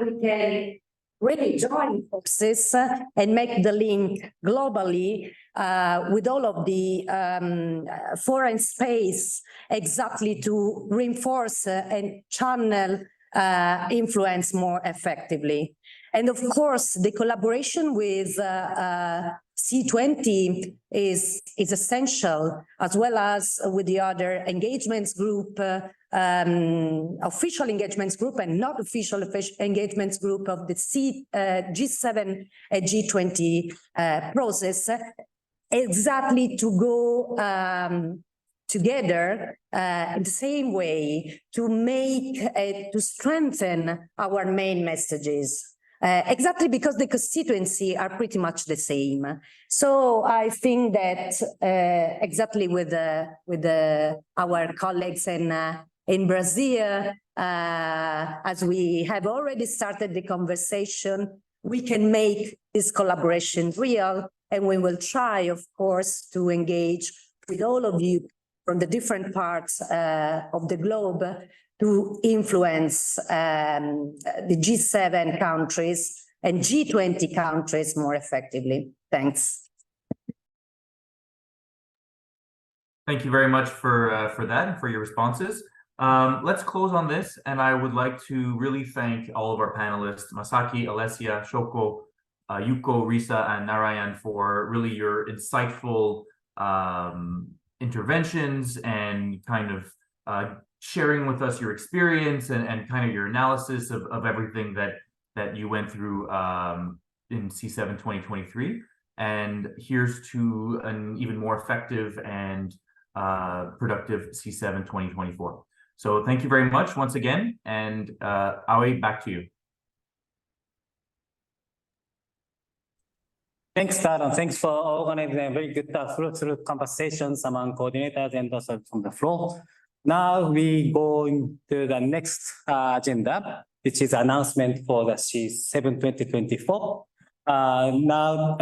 we can really join forces and make the link globally with all of the foreign space exactly to reinforce and channel influence more effectively. And of course, the collaboration with C20 is essential, as well as with the other engagements group, official engagements group and not official engagements group of the G7 and G20 process, exactly to go together in the same way to make, to strengthen our main messages. Exactly because the constituency are pretty much the same. So I think that exactly with our colleagues in Brazil, as we have already started the conversation, we can make this collaboration real, and we will try, of course, to engage with all of you from the different parts of the globe to influence the G7 countries and G20 countries more effectively. Thanks. Thank you very much for that and for your responses. Let's close on this, and I would like to really thank all of our panelists, Masaki, Alessia, Shoko, Yuko, Risa, and Narayan, for really your insightful interventions and kind of sharing with us your experience and kind of your analysis of everything that you went through in C7 2023. And here's to an even more effective and productive C7 2024. So thank you very much once again, and Aoi, back to you. Thanks, Taran. Thanks for organizing very good fruitful conversations among coordinators and also from the floor. Now we go into the next agenda, which is announcement for the C7 2024. Now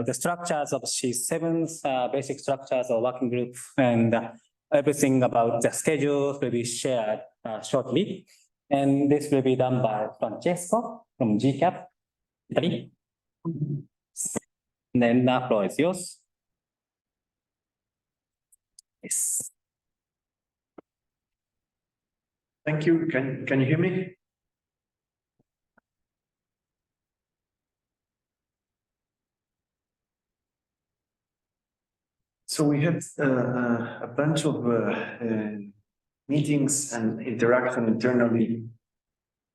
the structures of C7's basic structures of working group and everything about the schedule will be shared shortly. And this will be done by Francesco from GCAP, Italy. And then the floor is yours. Yes. Thank you. Can you hear me? So we had a bunch of meetings and interaction internally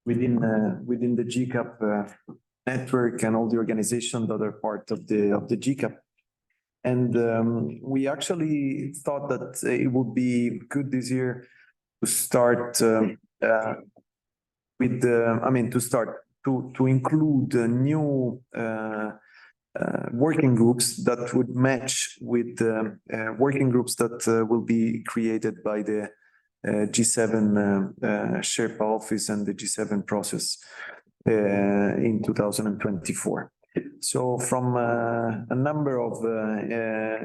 within the GCAP network and all the organizations that are part of the GCAP. And we actually thought that it would be good this year to start with to include new working groups that would match with working groups that will be created by the G7 Sherpa office and the G7 process in 2024. So from a number of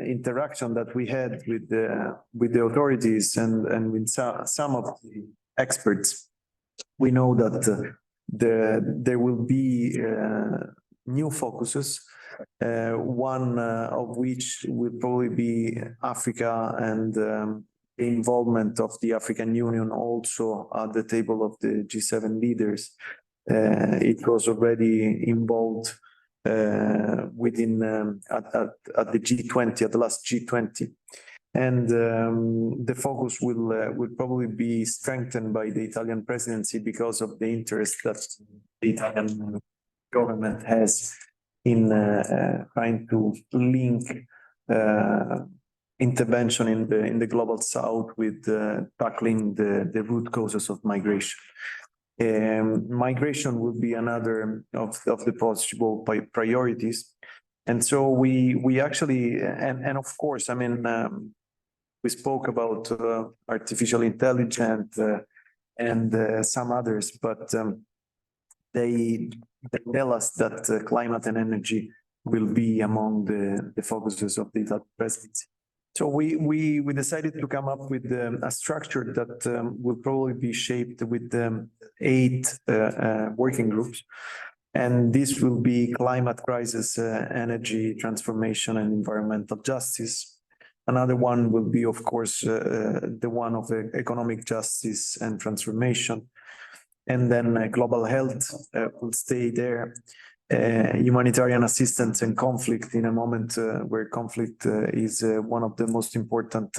interaction that we had with the authorities and with some of the experts, we know that there will be new focuses, one of which will probably be Africa and the involvement of the African Union also at the table of the G7 leaders. It was already involved within at the G20, at the last G20, and the focus will probably be strengthened by the Italian presidency because of the interest that the Italian government has in trying to link intervention in the global south with tackling the root causes of migration. Migration will be another of the possible priorities. And so we actually, and of course, I mean, we spoke about artificial intelligence and some others, but they tell us that climate and energy will be among the focuses of the presidency. So we decided to come up with a structure that will probably be shaped with 8 working groups. And this will be climate crisis, energy transformation, and environmental justice. Another one will be, of course, the one of economic justice and transformation. And then global health will stay there. Humanitarian assistance and conflict in a moment where conflict is one of the most important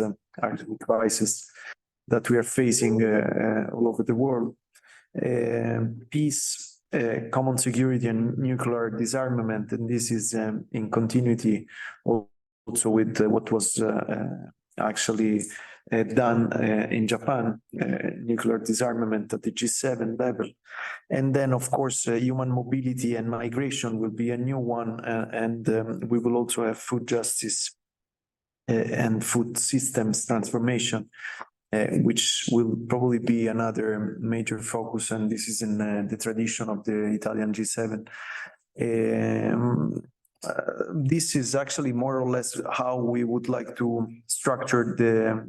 crises that we are facing all over the world. Peace, common security, and nuclear disarmament, and this is in continuity also with what was actually done in Japan, nuclear disarmament at the G7 level. And then, of course, human mobility and migration will be a new one, and we will also have food justice and food systems transformation, which will probably be another major focus, and this is in the tradition of the Italian G7. This is actually more or less how we would like to structure the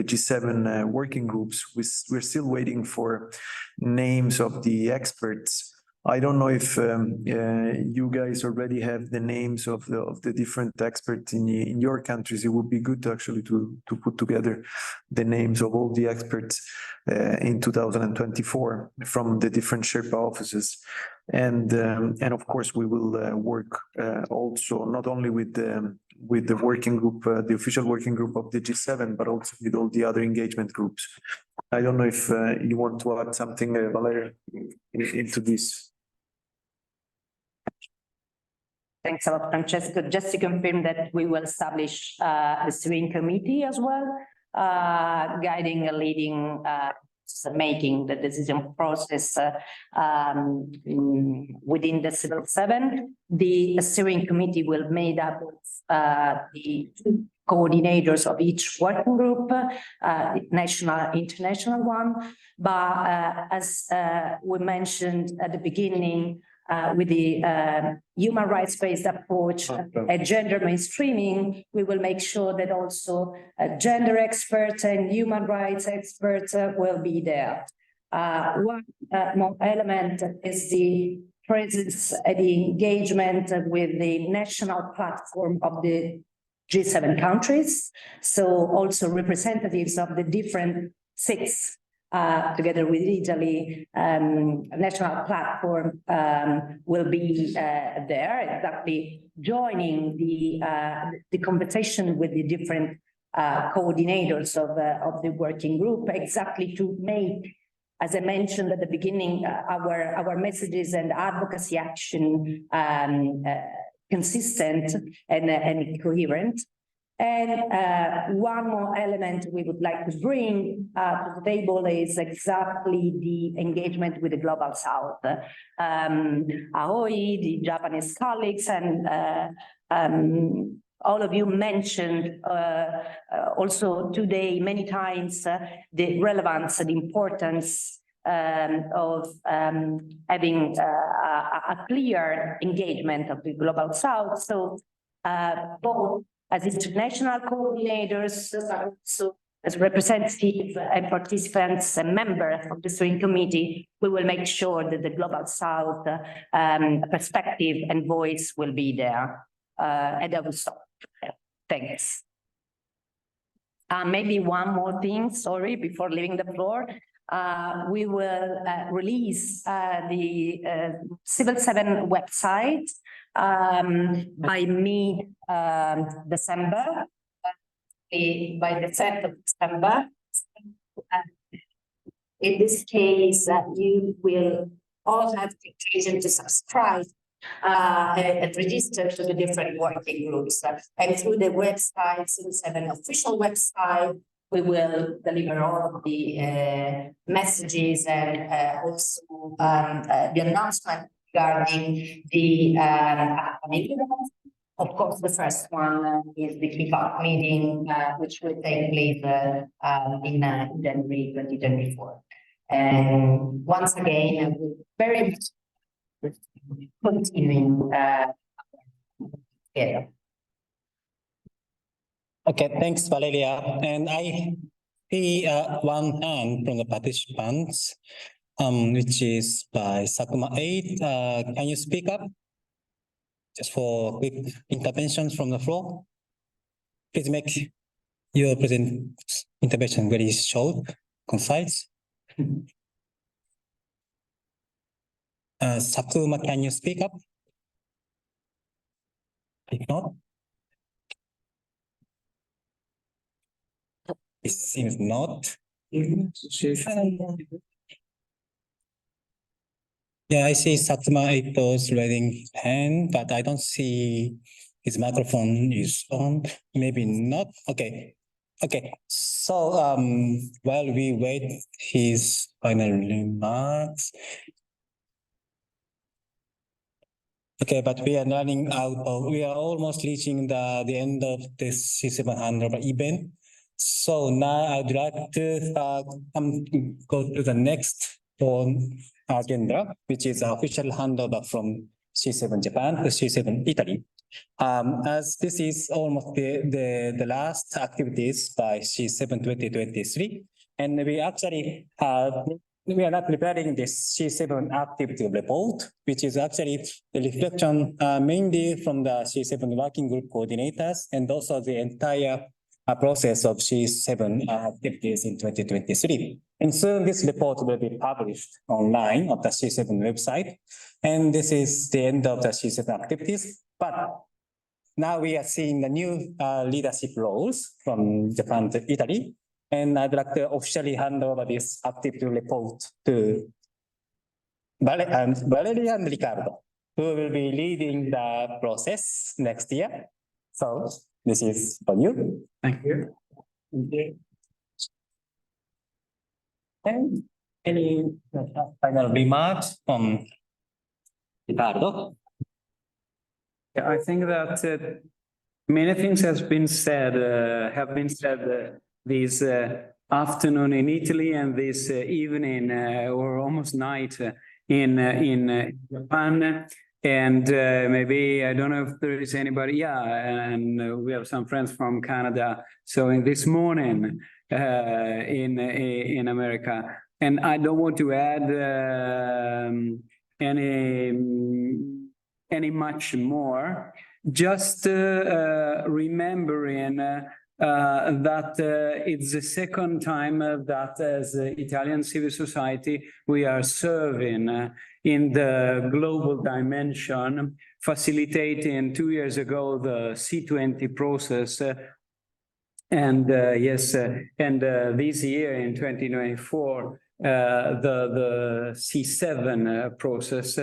G7 working groups. We're still waiting for names of the experts. I don't know if you guys already have the names of the different experts in your countries. It would be good actually to put together the names of all the experts in 2024 from the different Sherpa offices. And of course, we will work also not only with the working group, the official working group of the G7, but also with all the other engagement groups. I don't know if you want to add something, Valeria, into this. Thanks a lot, Francesco. Just to confirm that we will establish the steering committee as well, guiding and leading, making the decision process within the Civil 7. The steering committee will be made up of the coordinators of each working group, national, international one. But as we mentioned at the beginning, with the human rights-based approach, gender mainstreaming, we will make sure that also gender experts and human rights experts will be there. One more element is the presence and the engagement with the national platform of the G7 countries. So also representatives of the different 6 together with Italy, national platform will be there, exactly joining the conversation with the different coordinators of the working group, exactly to make, as I mentioned at the beginning, our messages and advocacy action consistent and coherent. And one more element we would like to bring to the table is exactly the engagement with the Global South. Aoi, the Japanese colleagues, and all of you mentioned also today many times the relevance and importance of having a clear engagement of the Global South. So both as international coordinators, so as representatives and participants and members of the steering committee, we will make sure that the Global South perspective and voice will be there. And I will stop. Thanks. Maybe one more thing, sorry, before leaving the floor. We will release the Civil 7 website by mid-December, by the 10th of December. In this case, you will all have the occasion to subscribe and register to the different working groups. And through the website, Civil 7 official website, we will deliver all of the messages and also the announcement regarding the upcoming events. Of course, the first one is the kickoff meeting, which will take place in January 2024. And once again, we're very much continuing together. Okay, thanks, Valeria. And I see one hand from the participants, which is by Sakuma 8. Can you speak up? Just for quick interventions from the floor. Please make your intervention very short, concise. Sakuma, can you speak up? If not, it seems not. Yeah, I see Satsuma Ito's raising hand, but I don't see his microphone is on. Maybe not. Okay. Okay. So while we wait his final remarks. Okay, but we are running out of, we are almost reaching the end of this C7 Handover event. So now I'd like to go to the next agenda, which is official handover from C7 Japan to C7 Italy. As this is almost the last activities by C7 2023, and we actually we are not preparing this C7 activity report, which is actually the reflection mainly from the C7 working group coordinators and also the entire process of C7 activities in 2023. And soon this report will be published online on the C7 website. And this is the end of the C7 activities. But now we are seeing the new leadership roles from Japan to Italy. And I'd like to officially hand over this activity report to Valeria and Ricardo, who will be leading the process next year. So this is for you. Thank you. And any final remarks from Ricardo? Yeah, I think that many things have been said this afternoon in Italy and this evening or almost night in Japan. And maybe, I don't know if there is anybody, yeah, and we have some friends from Canada. So in this morning in America, and I don't want to add any much more, just remembering that it's the second time that as Italian civil society, we are serving in the global dimension, facilitating 2 years ago the C20 process. And yes, and this year in 2024, the C7 process.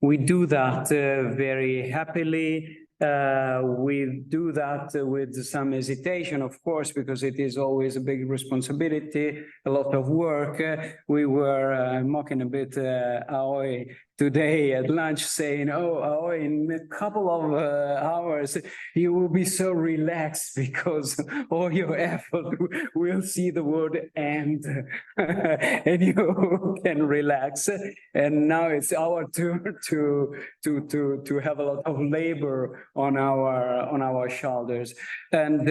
We do that very happily. We do that with some hesitation, of course, because it is always a big responsibility, a lot of work. We were mocking a bit Aoi today at lunch, saying, "Oh, Aoi, in a couple of hours, you will be so relaxed because all your effort will see the word end, and you can relax." And now it's our turn to have a lot of labor on our shoulders. And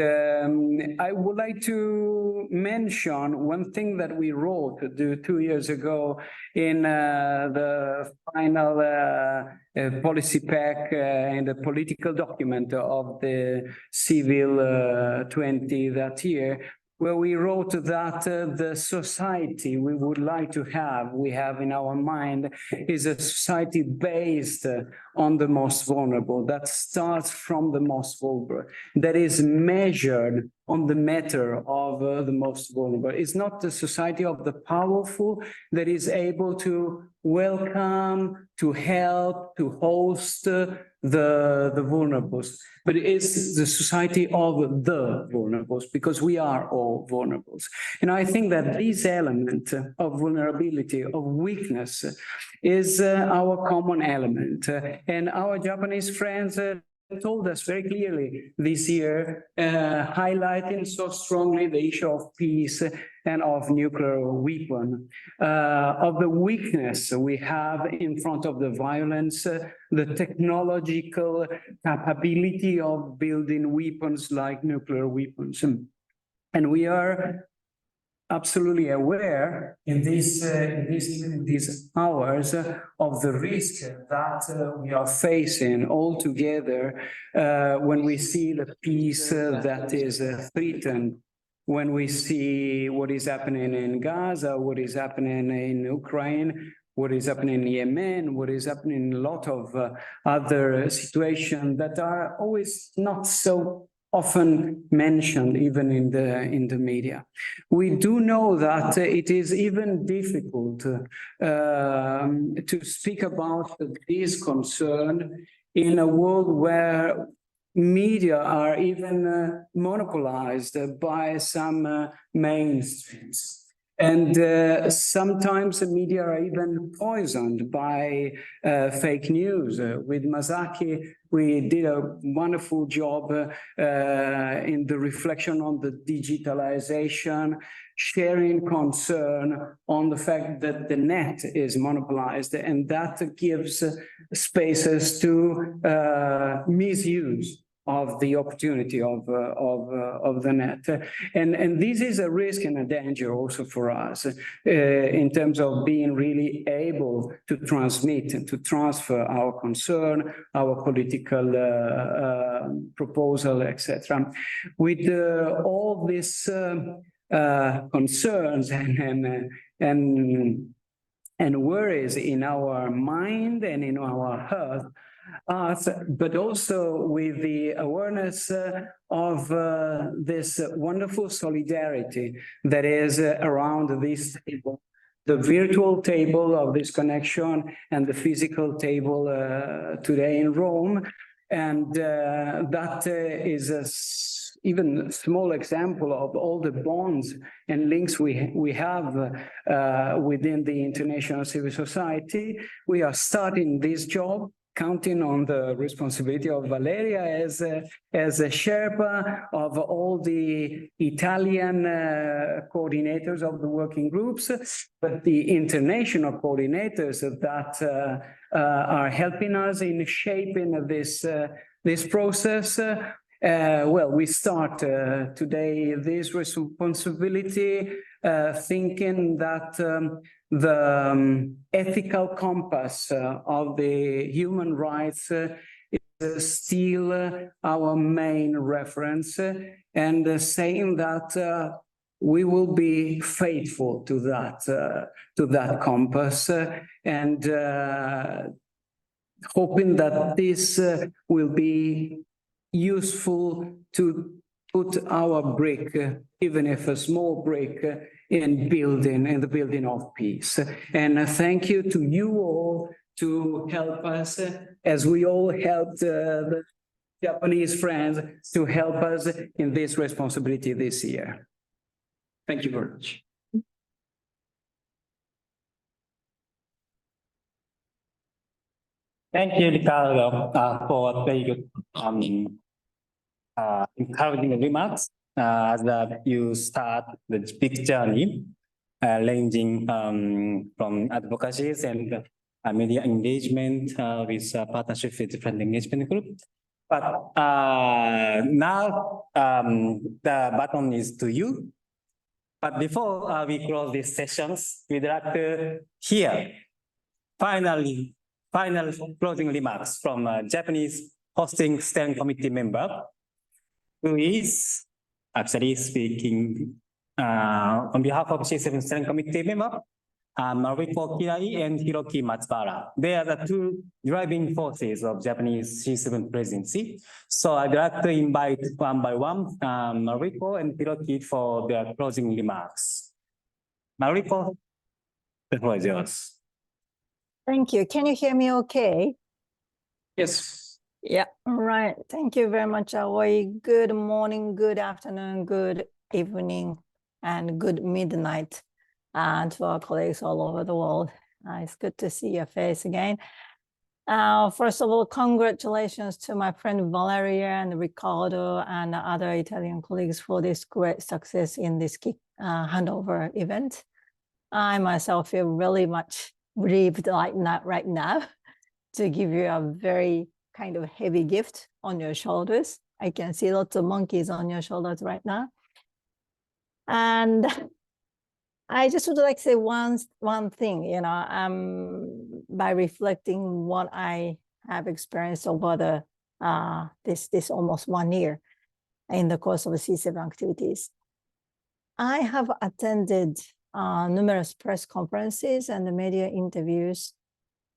I would like to mention one thing that we wrote 2 years ago in the final policy pack and the political document of the Civil 20 that year, where we wrote that the society we would like to have, we have in our mind, is a society based on the most vulnerable, that starts from the most vulnerable, that is measured on the matter of the most vulnerable. It's not the society of the powerful that is able to welcome, to help, to host the vulnerables, but it's the society of the vulnerables, because we are all vulnerables. And I think that this element of vulnerability, of weakness, is our common element. And our Japanese friends told us very clearly this year, highlighting so strongly the issue of peace and of nuclear weapon, of the weakness we have in front of the violence, the technological capability of building weapons like nuclear weapons. And we are absolutely aware in these hours of the risk that we are facing all together when we see the peace that is threatened, when we see what is happening in Gaza, what is happening in Ukraine, what is happening in Yemen, what is happening in a lot of other situations that are always not so often mentioned even in the media. We do know that it is even difficult to speak about this concern in a world where media are even monopolized by some mainstreams. And sometimes the media are even poisoned by fake news. With Masaki, we did a wonderful job in the reflection on the digitalization, sharing concern on the fact that the net is monopolized, and that gives spaces to misuse of the opportunity of the net. And this is a risk and a danger also for us in terms of being really able to transmit and to transfer our concern, our political proposal, etc. With all these concerns and worries in our mind and in our heart, but also with the awareness of this wonderful solidarity that is around this table, the virtual table of this connection and the physical table today in Rome. And that is a even small example of all the bonds and links we have within the international civil society. We are starting this job, counting on the responsibility of Valeria as a Sherpa of all the Italian coordinators of the working groups, but the international coordinators that are helping us in shaping this process. Well, we start today this responsibility thinking that the ethical compass of the human rights is still our main reference, and saying that we will be faithful to that compass, and hoping that this will be useful to put our brick, even if a small brick, in the building of peace. And thank you to you all to help us, as we all helped the Japanese friends to help us in this responsibility this year. Thank you very much. Thank you, Ricardo, for very good encouraging remarks as you start the big journey, ranging from advocacies and media engagement with partnership with different engagement groups. But now the button is to you. But before we close these sessions, we'd like to hear final closing remarks from a Japanese hosting steering committee member, who is actually speaking on behalf of C7 steering committee member, Mariko Kirai and Hiroki Matsubara. They are the two driving forces of Japanese C7 presidency. So I'd like to invite one by one Mariko and Hiroki for their closing remarks. Mariko, the floor is yours. Thank you. Can you hear me okay? Yes. Yeah, all right. Thank you very much, Aoi. Good morning, good afternoon, good evening, and good midnight. And to our colleagues all over the world. It's good to see your face again. First of all, congratulations to my friend Valeria and Riccardo and other Italian colleagues for this great success in this handover event. I myself feel really much relieved right now to give you a very kind of heavy gift on your shoulders. I can see lots of monkeys on your shoulders right now. And I just would like to say one thing, you know, by reflecting what I have experienced over the this almost 1 year in the course of the C7 activities. I have attended numerous press conferences and the media interviews,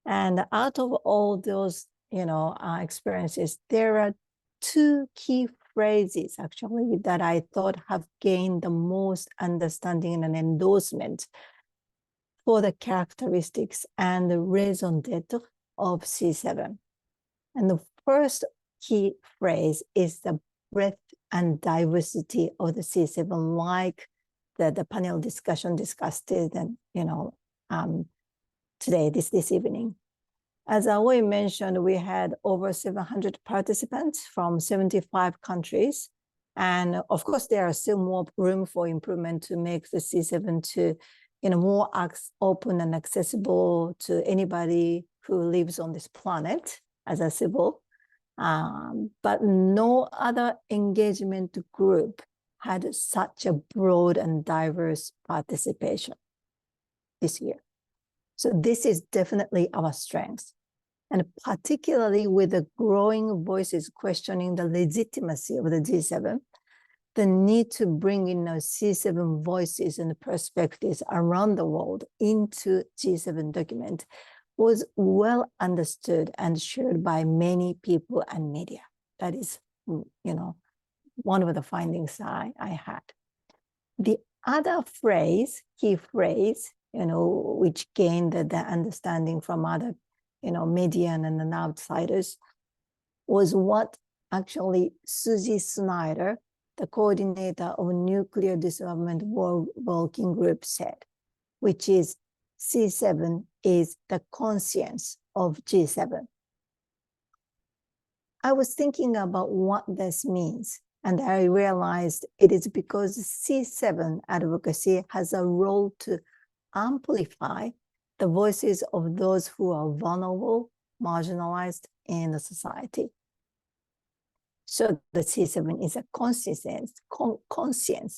and out of all those, you know, experiences, there are two key phrases actually that I thought have gained the most understanding and endorsement for the characteristics and the raison d'etre of C7. And the first key phrase is the breadth and diversity of the C7, like the panel discussion discussed it, and you know, today, this evening. As Aoi mentioned, we had over 700 participants from 75 countries. And of course, there are still more room for improvement to make the C7 to, you know, more open and accessible to anybody who lives on this planet as a civil. But no other engagement group had such a broad and diverse participation this year. So this is definitely our strength. And particularly with the growing voices questioning the legitimacy of the G7, the need to bring in those C7 voices and perspectives around the world into G7 document was well understood and shared by many people and media. That is, you know, one of the findings I had. The other phrase, key phrase, you know, which gained the understanding from other, you know, media and then outsiders, was what actually Suzy Snyder, the coordinator of Nuclear Disarmament Working Group, said, which is C7 is the conscience of G7. I was thinking about what this means, and I realized it is because C7 advocacy has a role to amplify the voices of those who are vulnerable, marginalized in the society. So the C7 is a conscience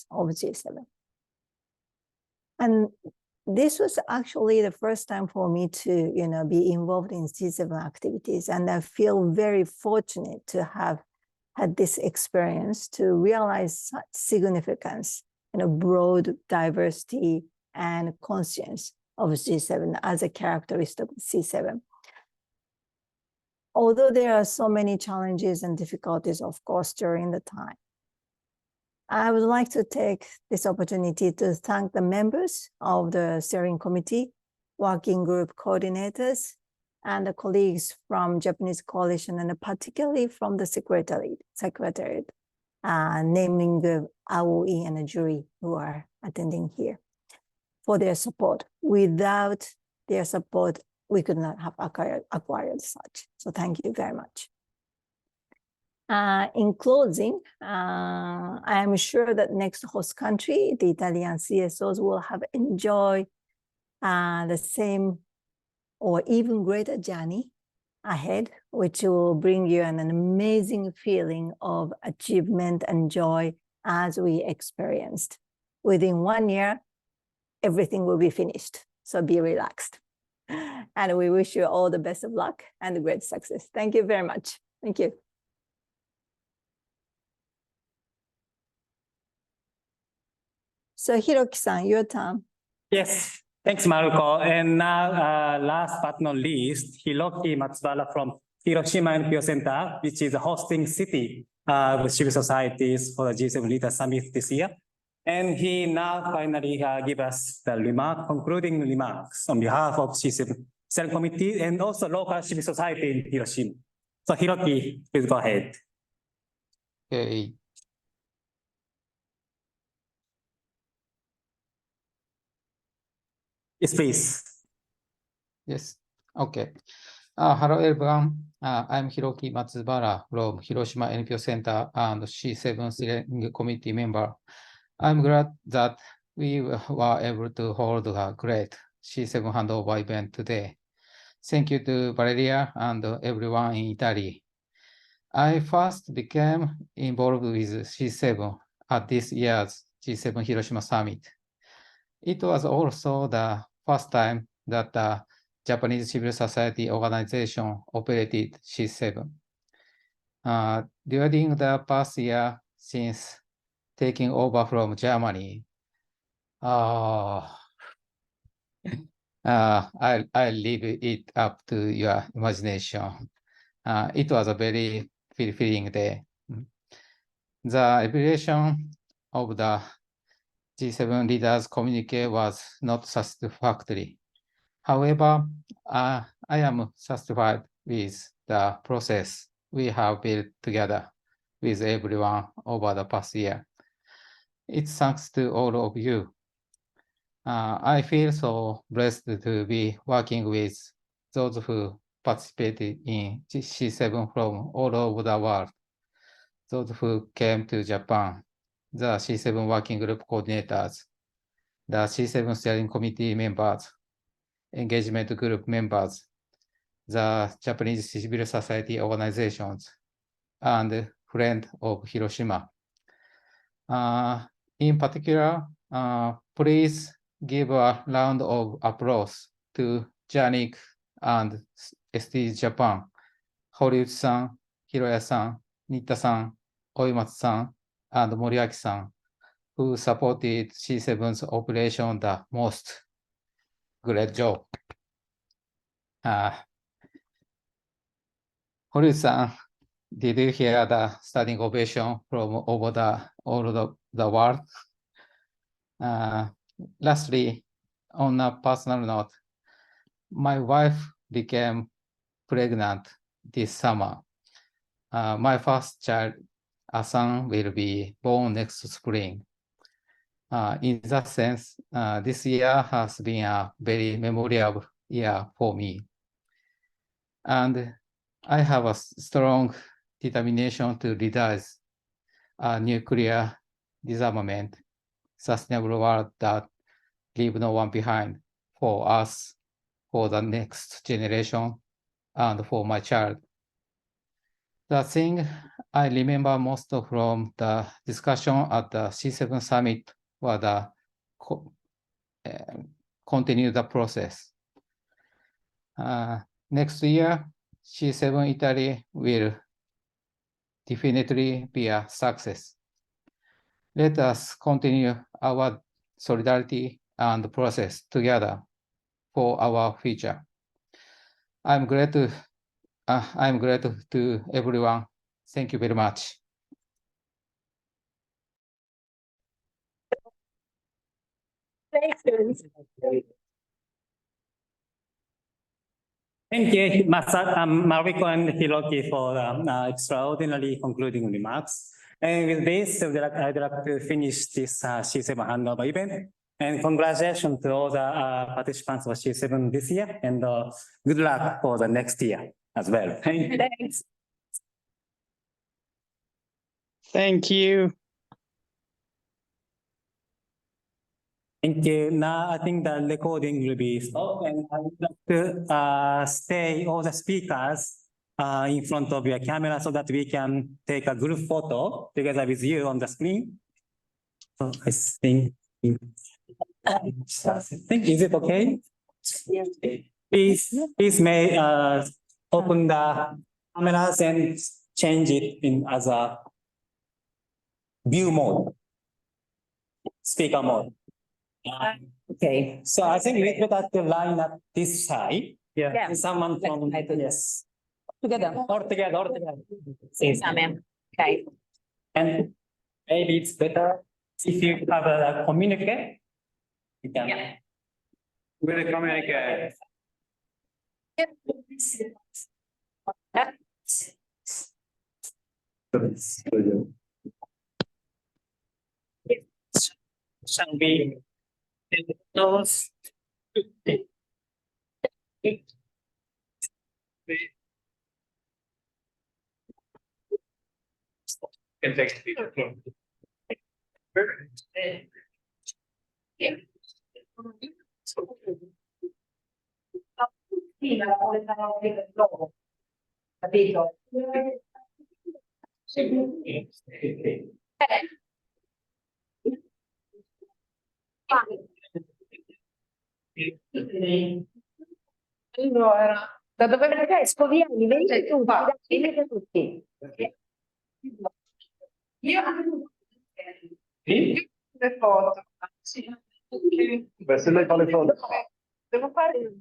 of G7. And this was actually the first time for me to, you know, be involved in C7 activities. And I feel very fortunate to have had this experience to realize such significance, you know, broad diversity and conscience of G7 as a characteristic of C7. Although there are so many challenges and difficulties, of course, during the time, I would like to take this opportunity to thank the members of the steering committee, working group coordinators, and the colleagues from Japanese Coalition, and particularly from the secretariat, naming the Aoi and the jury who are attending here, for their support. Without their support, we could not have acquired such. So thank you very much. In closing, I am sure that next host country, the Italian CSOs, will have enjoyed the same or even greater journey ahead, which will bring you an amazing feeling of achievement and joy as we experienced. Within 1 year, everything will be finished, so be relaxed. And we wish you all the best of luck and great success. Thank you very much. Thank you. So Hiroki-san, your turn. Yes, thanks, Maruko. And now, last but not least, Hiroki Matsubara from Hiroshima NPO Center, which is a hosting city with civil societies for the G7 Leader Summit this year. And he now finally give us the concluding remarks on behalf of G7 Steering Committee and also local civil society in Hiroshima. So Hiroki, please go ahead. Okay. Yes, please. Yes. Okay. Hello everyone. I'm Hiroki Matsubara from Hiroshima NPO Center and C7 Steering Committee member. I'm glad that we were able to hold a great C7 handover event today. Thank you to Valeria and everyone in Italy. I first became involved with C7 at this year's G7 Hiroshima Summit. It was also the first time that the Japanese civil society organization operated C7. During the past year since taking over from Germany, I'll leave it up to your imagination. It was a very fulfilling day. The evaluation of the G7 leaders' communique was not satisfactory. However, I am satisfied with the process we have built together with everyone over the past year. It's thanks to all of you. I feel so blessed to be working with those who participated in C7 from all over the world, those who came to Japan, the C7 working group coordinators, the C7 steering committee members, engagement group members, the Japanese civil society organizations, and friends of Hiroshima. In particular, please give a round of applause to Janik and ST Japan, Horiuchi-san, Hiroya-san, Nitta-san, Oimatsu-san, and Moriaki-san, who supported C7's operation the most. Great job. Horiuchi-san, did you hear the standing ovation from over all the world? Lastly, on a personal note, my wife became pregnant this summer. My first child, a son, will be born next spring. In that sense, this year has been a very memorable year for me. And I have a strong determination to realize a nuclear disarmament, sustainable world that leave no one behind for us, for the next generation, and for my child. The thing I remember most from the discussion at the C7 summit was the continue the process. Next year, C7 Italy will definitely be a success. Let us continue our solidarity and process together for our future. I'm grateful to everyone. Thank you very much. Thank you, Mariko and Hiroki, for extraordinary concluding remarks. And with this, I'd like to finish this C7 handover event. And congratulations to all the participants of C7 this year, and good luck for the next year as well. Thanks. Thank you. Thank you. Now I think the recording will be stopped, and I would like to stay all the speakers in front of your camera so that we can take a group photo together with you on the screen. So I think is it okay? Please may open the cameras and change it in as a view mode, speaker mode. Okay, so I think we would have to line up this side. Yeah. And someone from yes. Together. All together. Yes, ma'am. Okay. And maybe it's better if you have a communicate. You can. Yeah. We'll communicate. Shall we those Capito? Allora, da dove perché spoviamo invece tu venite tutti. Io le foto. Beh, se lei fa le foto. Devo fare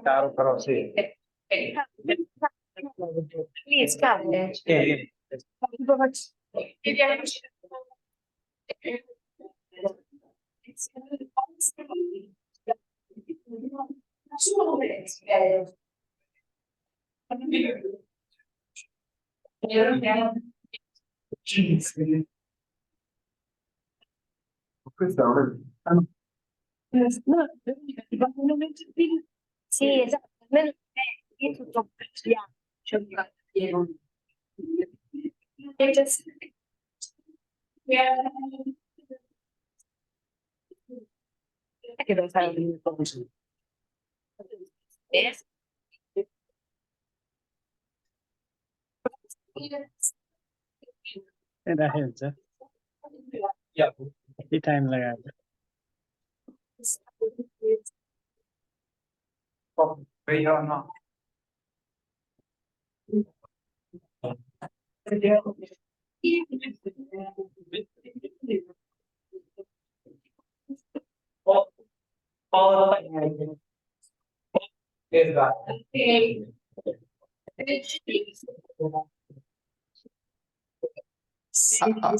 Caro, però sì. lì scale. Sì, esatto, almeno è tutto bianco, cioè che devo fare un po'. And that helps, huh? Yeah. The time like that. No.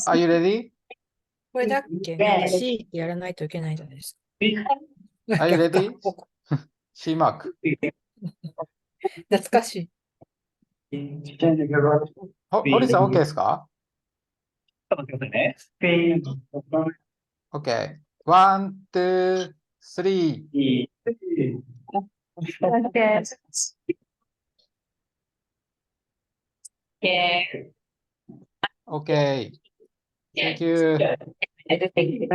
Are you ready? これだっけなんか C ってやらないといけないじゃないですか。Are you ready? C マーク。懐かしい。堀さん OK ですか？ OK。1、2、3。OK。Thank you. Thank you.